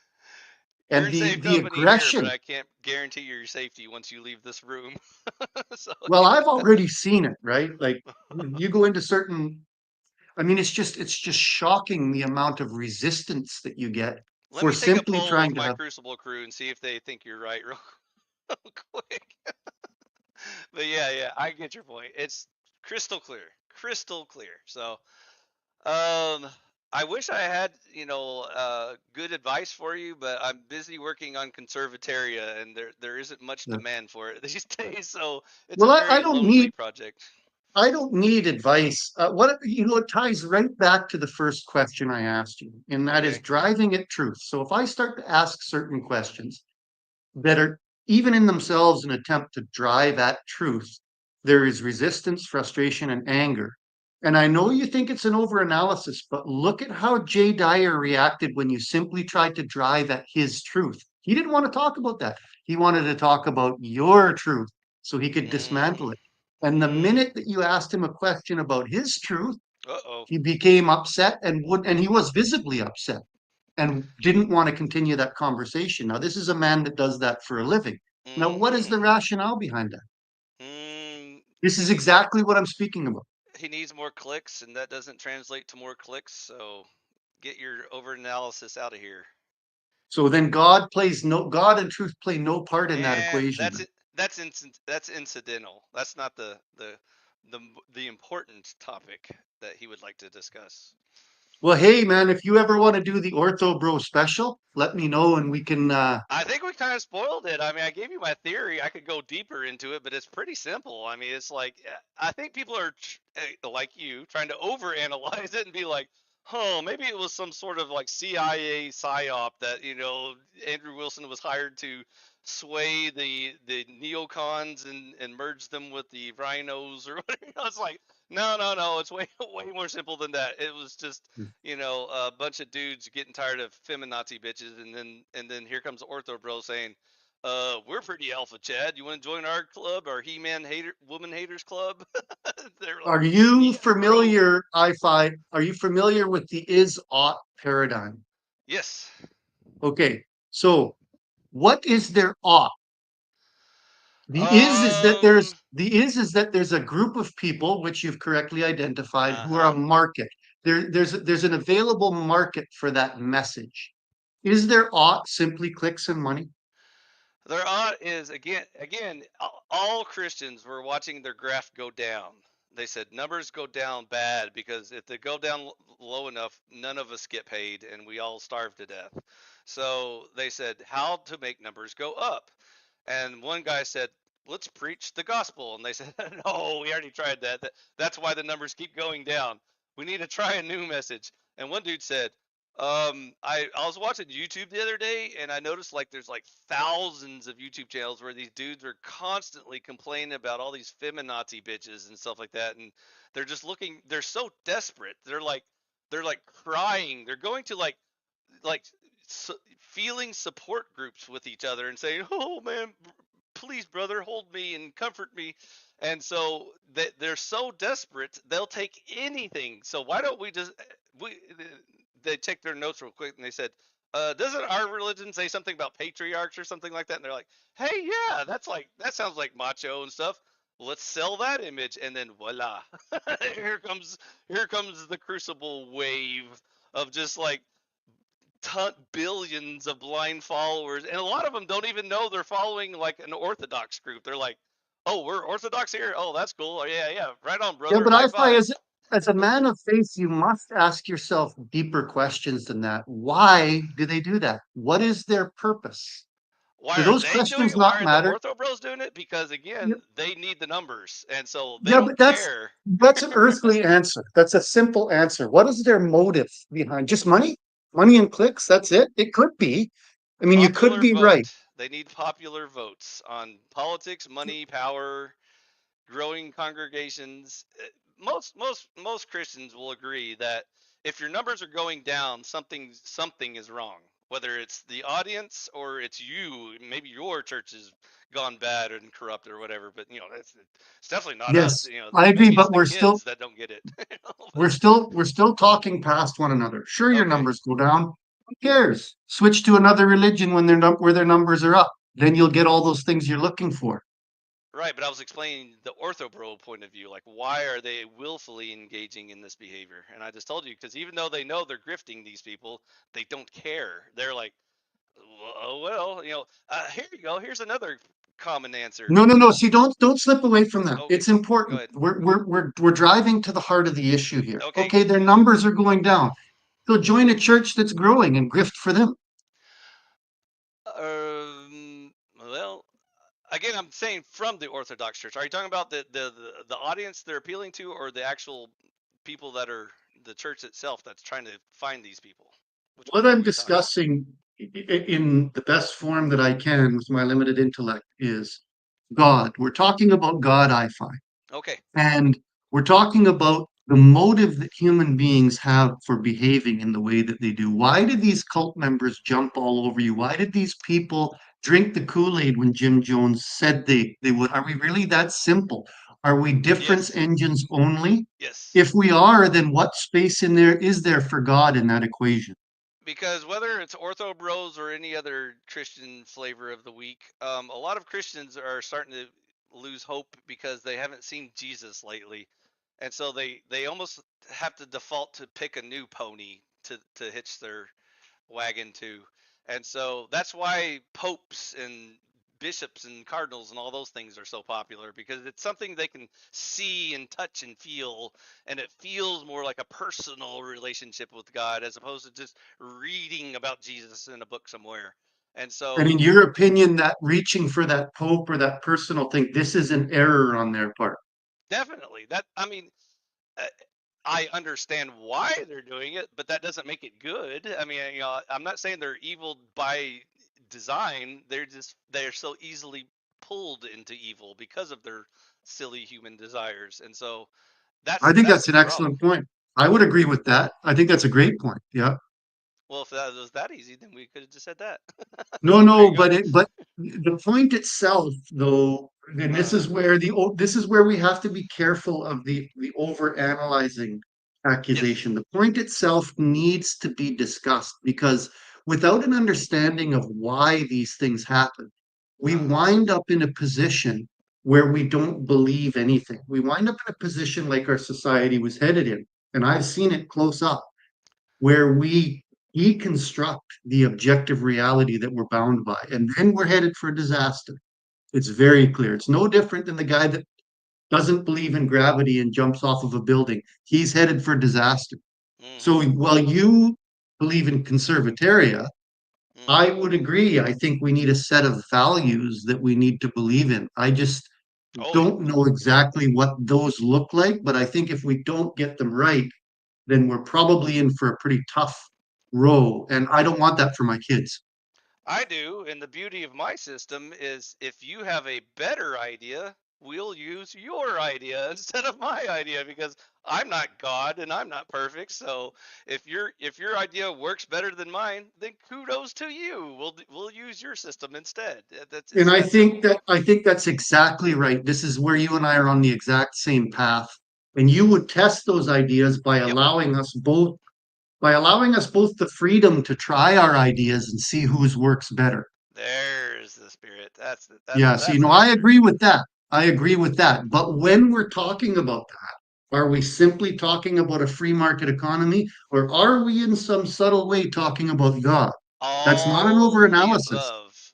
You're And in the safe the company here, but aggression, I can't guarantee your safety once you leave this room. So well, I've already seen it, right? Like when you go into certain, I mean, it's just shocking the amount of resistance that you get let for me take a simply poll with trying to my have. Crucible crew and see if they think you're right real quick. But yeah, yeah, I get your point. It's crystal clear, crystal clear. So, um, I wish I had, good advice for you, but I'm busy working on Conservataria, and there isn't much Yeah. demand for it these days. So it's a Well, I very don't lonely need project. I don't need advice. It ties right back to the first question I asked you, and that is Okay. driving at truth. So if I start to ask certain questions that are even in themselves an attempt to drive at truth, there is resistance, frustration, and anger. And I know you think it's an overanalysis, but look at how Jay Dyer reacted when you simply tried to drive at his truth. He didn't want to talk about that. He wanted to talk about your truth so he could Mm, dismantle it. And the mm. minute that you asked him a question about his truth, Uh-oh. he became upset and he was visibly upset and didn't want to continue that conversation. Now, this is a man that does that for a living. Now, what is Mm-hmm. the rationale behind that? Mm, This he is needs exactly what I'm speaking about. he needs more clicks, and that doesn't translate to more clicks. So get your over analysis out of here. So then God and truth play no part in that And equation. Then. that's incidental. That's not the the important topic that he would like to discuss. Well, hey man, if you ever want to do the Ortho Bro special, let me know and we can I think we kind of spoiled it. I mean, I gave you my theory. I could go deeper into it, but it's pretty simple. I mean, it's like I think people are like you trying to overanalyze it and be like, "Oh, maybe it was some sort of like CIA psyop that Andrew Wilson was hired to sway the neocons and merge them with the rhinos or whatever." It's like, no, no, no. It's way way more simple than that. It was just a bunch of dudes getting tired of feminazi bitches, and then here comes Ortho Bro saying, we're pretty alpha, Chad. You want to join our club, our He-Man woman haters club?" They're like, are you "Yeah, bro." familiar, I5, are you familiar with the is ought paradigm? Yes. Okay, so what is their ought? Um. The is that there's a group of people which you've correctly identified Uh who are a huh. market. There's an available market for that message. Is there ought simply clicks and money? Their aunt is again. All Christians were watching their graph go down. They said numbers go down bad because if they go down low enough, none of us get paid and we all starve to death. So they said how to make numbers go up. And one guy said, "Let's preach the gospel." And they said, "No, we already tried that. That's why the numbers keep going down. We need to try a new message." And one dude said, I was watching YouTube the other day and I noticed like there's like thousands of YouTube channels where these dudes are constantly complaining about all these feminazi bitches and stuff like that, and they're just looking. They're so desperate. They're like crying. They're going to like feeling support groups with each other and saying, "Oh man, please, brother, hold me and comfort me." And so they're so desperate, they'll take anything. So why don't we just we they checked their notes real quick and they said, doesn't our religion say something about patriarchs or something like that? And they're like, "Hey, yeah, that sounds like macho and stuff. let's sell that image, and then voila, here comes here comes the crucible wave of just like billions of blind followers, and a lot of them don't even know they're following like an Orthodox group. They're like, "Oh, we're Orthodox here. Oh, that's cool. Oh, yeah, yeah, right on, Yeah, brother. but High I find five." as a man of faith, you must ask yourself deeper questions than that. Why do they do that? What is their purpose? Why Do are those they doing questions it? Why not are the matter? Ortho Bros doing it? Because Yeah, again, they need the numbers, and so they yeah, don't but that's care. that's an earthly answer. That's a simple answer. What is their motive behind just money? Money and clicks, that's it? It could be. I mean, you could Popular be right. vote. They need popular votes on politics, money, power, growing congregations. Most Christians will agree that if your numbers are going down, something is wrong. Whether it's the audience or it's you, maybe your church has gone bad and corrupt or whatever. But it's definitely not us. Yes, I agree, Maybe it's but the kids that don't get it. But we're still talking past one another. Sure, your okay, numbers go down. Who cares? Switch to another religion when where their numbers are up. Then you'll get all those things you're looking for. right. But I was explaining the orthobro point of view. Like, why are they willfully engaging in this behavior? And I just told you because even though they know they're grifting these people, they don't care. They're like, oh well, here you go. Here's another common answer. No, no, no. See, don't slip away from that. Okay, It's go important. ahead. We're driving to the heart of the issue here. Okay. Okay, their numbers are going down. So join a church that's growing and grift for them. Well, again, I'm saying from the Orthodox Church. Are you talking about the audience they're appealing to, or the actual people that are the church itself that's trying to find these people? Which What one are I'm we talking about? discussing in the best form that I can with my limited intellect is God. We're talking about God, I find. Okay. And we're talking about the motive that human beings have for behaving in the way that they do. Why did these cult members jump all over you? Why did these people drink the Kool-Aid when Jim Jones said they would? Are we really that simple? Are we difference Yes. engines only? Yes. If we are, then what space in there is there for God in that equation? Because whether it's Ortho Bros or any other Christian flavor of the week, a lot of Christians are starting to lose hope because they haven't seen Jesus lately, and so they almost have to default to pick a new pony to hitch their wagon to, and so that's why popes and bishops and cardinals and all those things are so popular because it's something they can see and touch and feel, and it feels more like a personal relationship with God as opposed to just reading about Jesus in a book somewhere. And And in so your opinion, that reaching for that pope or that personal thing, this is an error on their part. definitely that, I mean, uh, I understand why they're doing it, but that doesn't make it good. I mean, I'm not saying they're evil by design. They're so easily pulled into evil because of their silly human desires, and so I that's think that's that's the an problem. excellent point. I would agree with that. I think that's a great point. Yeah. Well, if that was that easy, then we could have just said that. No, So there no, you go. but the point itself, though, and Uh, this is where we have to be careful of the over analyzing yes. accusation. The point itself needs to be discussed because without an understanding of why these things happen, we Uh, wind up in a position where we don't believe anything. We wind up in a position like our society was headed in, and I've seen it close up where we deconstruct the objective reality that we're bound by, and then we're headed for disaster. It's very clear. It's no different than the guy that doesn't believe in gravity and jumps off of a building. He's headed for disaster. So mm-hmm. while you believe in conservataria, I Mm-hmm. would agree. I think we need a set of values that we need to believe in. I just Oh yeah. don't know exactly what those look like, but I think if we don't get them right, then we're probably in for a pretty tough row. And I don't want that for my kids. I do, and the beauty of my system is if you have a better idea, we'll use your idea instead of my idea because I'm not God and I'm not perfect. So if your idea works better than mine, then kudos to you. We'll use your system instead. That's And it's that simple. I think that's exactly right. This is where you and I are on the exact same path. And you would test those ideas Yep. by allowing us both the freedom to try our ideas and see whose works better. There's the spirit. That's the, that's Yeah, so that's the I spirit. agree with that. I agree with that. But when we're talking about that, are we simply talking about a free market economy, or are we in some subtle way talking about God? That's not an All the overanalysis. above.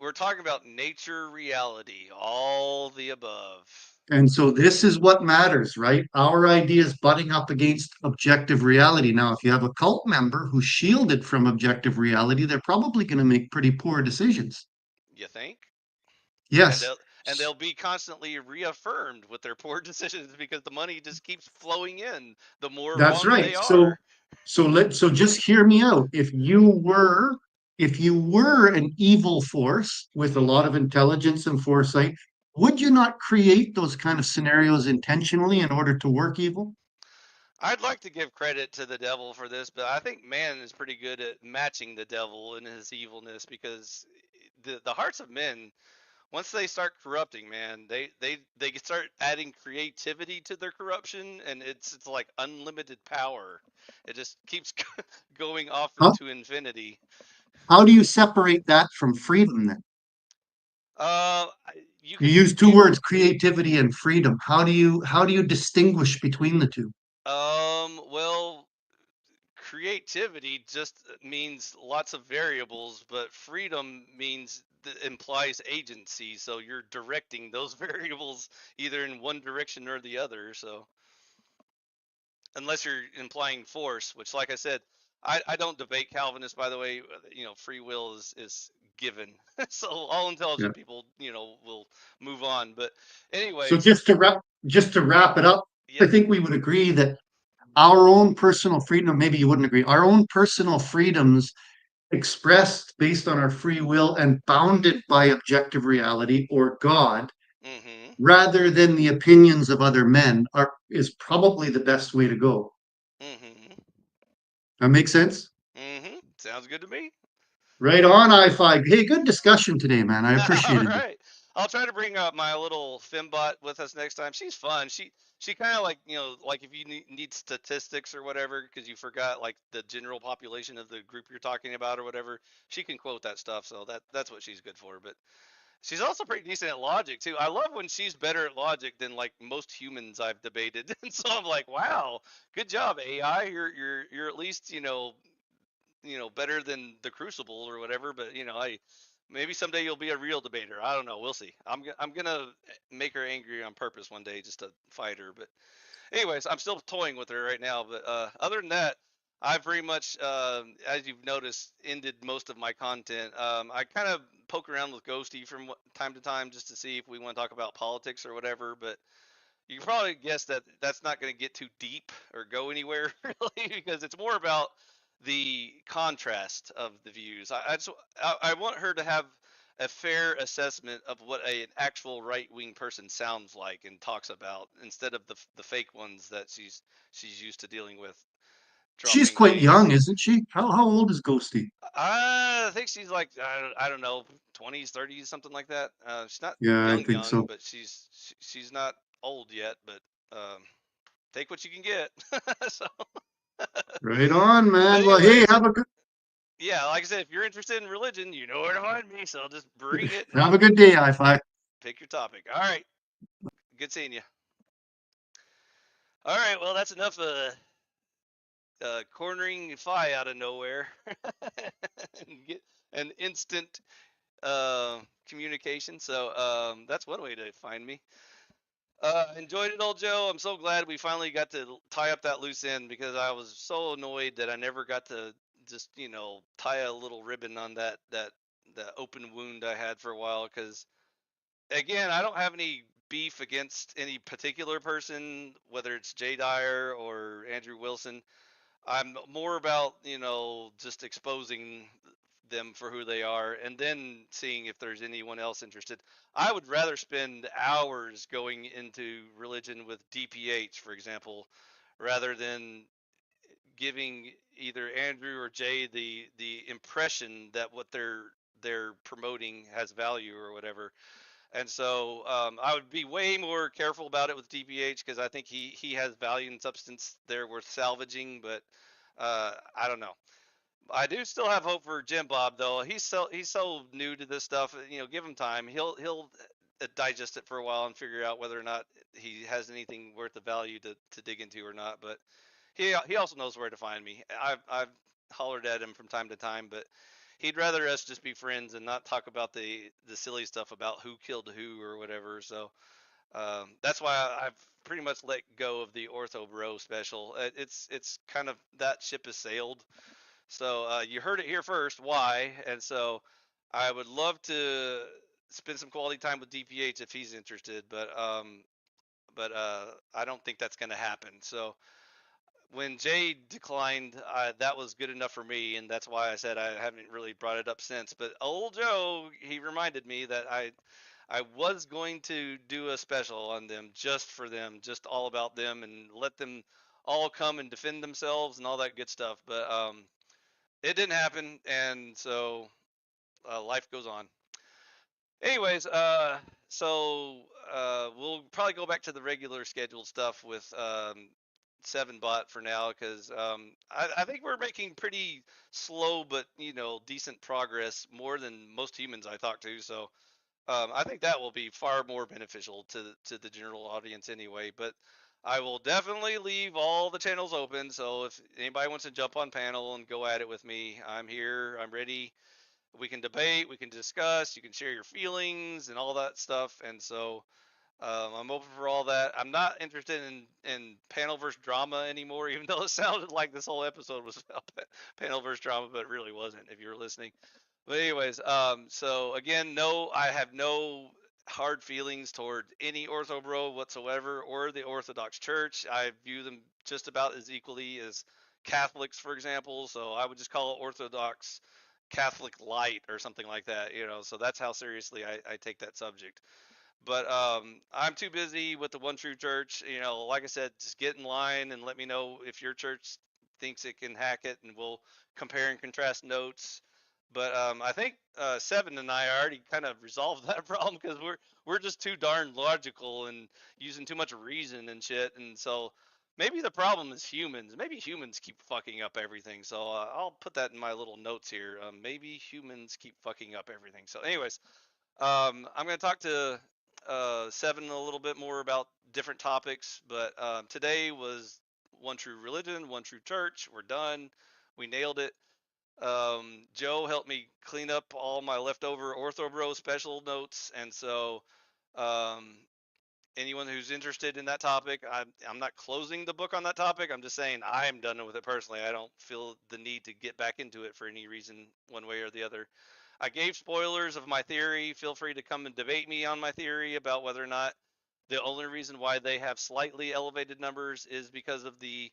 We're talking about nature reality. All the above. And so this is what matters, right? Our ideas butting up against objective reality. Now, if you have a cult member who's shielded from objective reality, they're probably going to make pretty poor decisions. You think? And Yes, they'll and they'll be constantly reaffirmed with their poor decisions because the money just keeps flowing in the more that's wrong right. they are. So just hear me out. If you were an evil force with a lot of intelligence and foresight, would you not create those kind of scenarios intentionally in order to work evil? I'd like to give credit to the devil for this, but I think man is pretty good at matching the devil in his evilness because the hearts of men, once they start corrupting, man, they start adding creativity to their corruption, and it's like unlimited power. It just keeps going off How, into infinity. how do you separate that from freedom then? You You can use two words, creativity and freedom. How do you distinguish between the two? well, creativity just means lots of variables, but freedom means implies agency. So you're directing those variables either in one direction or the other. So unless you're implying force, which, like I said, I don't debate Calvinists. By the way, free will is given. So all Yeah. intelligent people, will move on. But So anyways, just to wrap it up, I yep. think we would agree that our own personal freedom, maybe you wouldn't agree, our own personal freedoms expressed based on our free will and bounded by objective reality or God, Mm-hmm. rather than the opinions of other men, is probably the best way to go. Mm-hmm. That makes sense? Mm-hmm. Sounds good to me. Right on, I5. Hey, good discussion today, man. I All appreciated it. right. I'll try to bring up my little Fimbot with us next time. She's fun. She kind of like, like if you need statistics or whatever because you forgot like the general population of the group you're talking about or whatever, she can quote that stuff. So that's what she's good for. But she's also pretty decent at logic too. I love when she's better at logic than like most humans I've debated. And so I'm like, wow, good job AI. You're at least, better than the Crucible or whatever. But I maybe someday you'll be a real debater. I don't know. We'll see. I'm gonna make her angry on purpose one day just to fight her. But anyways, I'm still toying with her right now. But other than that, I've pretty much, as you've noticed, ended most of my content. I kind of poke around with Ghosty from time to time just to see if we want to talk about politics or whatever. But you can probably guess that that's not going to get too deep or go anywhere really because it's more about the contrast of the views. I want her to have a fair assessment of what an actual right wing person sounds like and talks about instead of the fake ones that she's used to dealing with She's dropping quite young, names. isn't she? How old is Ghosty? I think she's like I don't know 20s 30s something like that. She's not Yeah, I think young, so. but she's not old yet. But take what you can get. So, Right on, but man. Well, hey, anyways, have a good yeah, like I said, if you're interested in religion, you know where to find me. So just bring it have and a good day, I5. pick your topic. All right, good seeing you. All right, well that's enough cornering Phi out of nowhere and get an instant communication. So that's one way to find me. Enjoyed it, old Joe. I'm so glad we finally got to tie up that loose end because I was so annoyed that I never got to just tie a little ribbon on that open wound I had for a while. Because again, I don't have any beef against any particular person, whether it's Jay Dyer or Andrew Wilson. I'm more about just exposing them for who they are and then seeing if there's anyone else interested. I would rather spend hours going into religion with DPH, for example, rather than giving either Andrew or Jay the impression that what they're promoting has value or whatever. And so I would be way more careful about it with DPH because I think he has value and substance there worth salvaging. But I don't know. I do still have hope for Jim Bob though. He's so new to this stuff. Give him time. He'll digest it for a while and figure out whether or not he has anything worth of value to dig into or not. But he also knows where to find me. I've hollered at him from time to time, but he'd rather us just be friends and not talk about the silly stuff about who killed who or whatever. So that's why I've pretty much let go of the Ortho Bro special. It's kind of that ship has sailed. So you heard it here first. Why? And so I would love to spend some quality time with DPH if he's interested, but I don't think that's going to happen. So when Jay declined, that was good enough for me, and that's why I said I haven't really brought it up since. But old Joe, he reminded me that I was going to do a special on them, just all about them, and let them all come and defend themselves and all that good stuff. But it didn't happen, and so life goes on. Anyways, so we'll probably go back to the regular scheduled stuff with Seven Bot for now, because I think we're making pretty slow but decent progress, more than most humans I talk to. So I think that will be far more beneficial to the general audience anyway. But I will definitely leave all the channels open. So if anybody wants to jump on panel and go at it with me, I'm here. I'm ready. We can debate. We can discuss. You can share your feelings and all that stuff. And so I'm open for all that. I'm not interested in panel versus drama anymore, even though it sounded like this whole episode was about panel versus drama, but it really wasn't. If you were listening. But anyways, so again, no, I have no hard feelings toward any Ortho Bro whatsoever, or the Orthodox Church. I view them just about as equally as Catholics, for example. So I would just call it Orthodox Catholic light or something like that. So that's how seriously I take that subject. But I'm too busy with the One True Church. Like I said, just get in line and let me know if your church thinks it can hack it, and we'll compare and contrast notes. But I think Seven and I already kind of resolved that problem, because we're just too darn logical and using too much reason and shit. And so maybe the problem is humans. Maybe humans keep fucking up everything. So I'll put that in my little notes here. Maybe humans keep fucking up everything. So, anyways, I'm going to talk to Seven a little bit more about different topics, but today was One True Religion, One True Church. We're done. We nailed it. Joe helped me clean up all my leftover Ortho Bro special notes, and so um, anyone who's interested in that topic, I'm not closing the book on that topic. I'm just saying I'm done with it personally. I don't feel the need to get back into it for any reason, one way or the other. I gave spoilers of my theory. Feel free to come and debate me on my theory about whether or not the only reason why they have slightly elevated numbers is because of the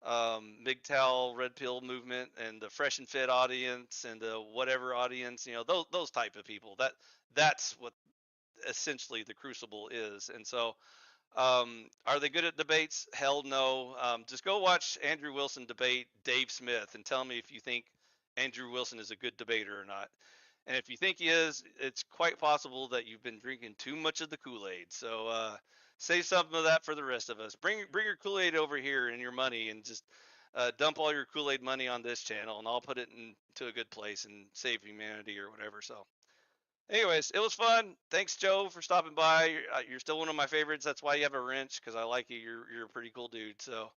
MGTOW red pill movement and the fresh and fit audience and the whatever audience, those type of people. That's what essentially the Crucible is. And so are they good at debates? Hell no. Just go watch Andrew Wilson debate Dave Smith and tell me if you think Andrew Wilson is a good debater or not. And if you think he is, it's quite possible that you've been drinking too much of the Kool-Aid. So save some of that for the rest of us. Bring your Kool-Aid over here and your money, and just dump all your Kool-Aid money on this channel, and I'll put it into a good place and save humanity or whatever. So anyways, it was fun. Thanks, Joe, for stopping by. You're still one of my favorites. That's why you have a wrench, because I like you. You're a pretty cool dude. So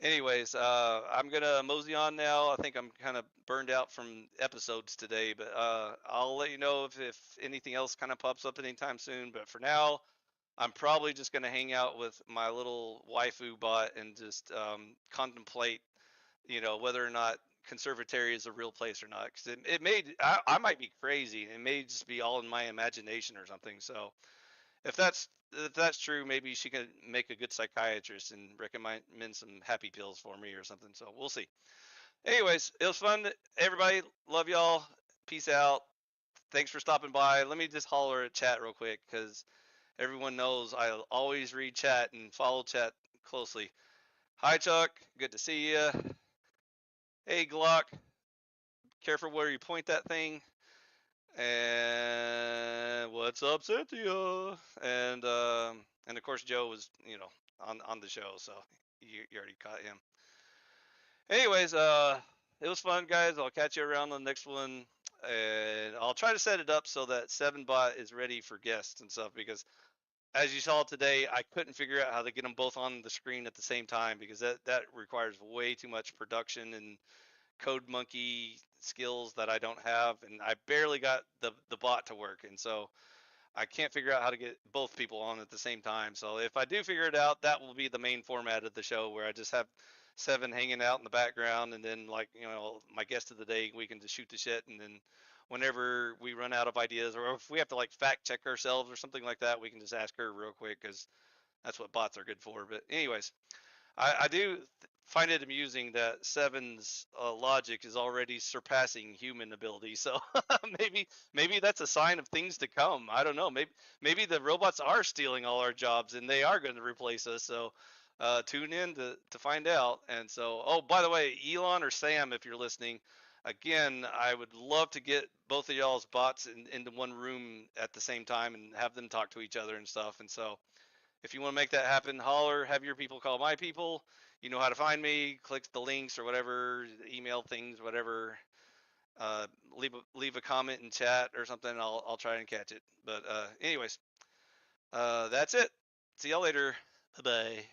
anyways, I'm gonna mosey on now. I think I'm kind of burned out from episodes today, but I'll let you know if anything else kind of pops up anytime soon. But for now, I'm probably just gonna hang out with my little waifu bot and just contemplate, whether or not conservatory is a real place or not. Because it may, I might be crazy. It may just be all in my imagination or something. So if that's true, maybe she can make a good psychiatrist and recommend some happy pills for me or something. So we'll see. Anyways, it was fun. Everybody, love y'all. Peace out. Thanks for stopping by. Let me just holler at chat real quick, because everyone knows I always read chat and follow chat closely. Hi, Chuck. Good to see you. Hey, Glock. Careful where you point that thing. And what's up, Cynthia? And of course Joe was, on the show, so you already caught him. Anyways, it was fun, guys. I'll catch you around on the next one. and I'll try to set it up so that 7bot is ready for guests and stuff, because as you saw today, I couldn't figure out how to get them both on the screen at the same time, because that requires way too much production and code monkey skills that I don't have, and I barely got the bot to work, and so I can't figure out how to get both people on at the same time. So if I do figure it out, that will be the main format of the show, where I just have Seven hanging out in the background, and then, like, my guest of the day, we can just shoot the shit, and then whenever we run out of ideas, or if we have to like fact check ourselves or something like that, we can just ask her real quick, because that's what bots are good for. But anyways, I do find it amusing that Seven's logic is already surpassing human ability. So maybe that's a sign of things to come. I don't know. Maybe the robots are stealing all our jobs and they are going to replace us. So tune in to find out. And so, oh, by the way, Elon or Sam, if you're listening, again, I would love to get both of y'all's bots into one room at the same time and have them talk to each other and stuff. And so if you want to make that happen, holler, have your people call my people. You know how to find me. Click the links or whatever, email things, whatever. Uh, leave a comment in chat or something. I'll try and catch it. But anyways, that's it. See y'all later. Bye bye.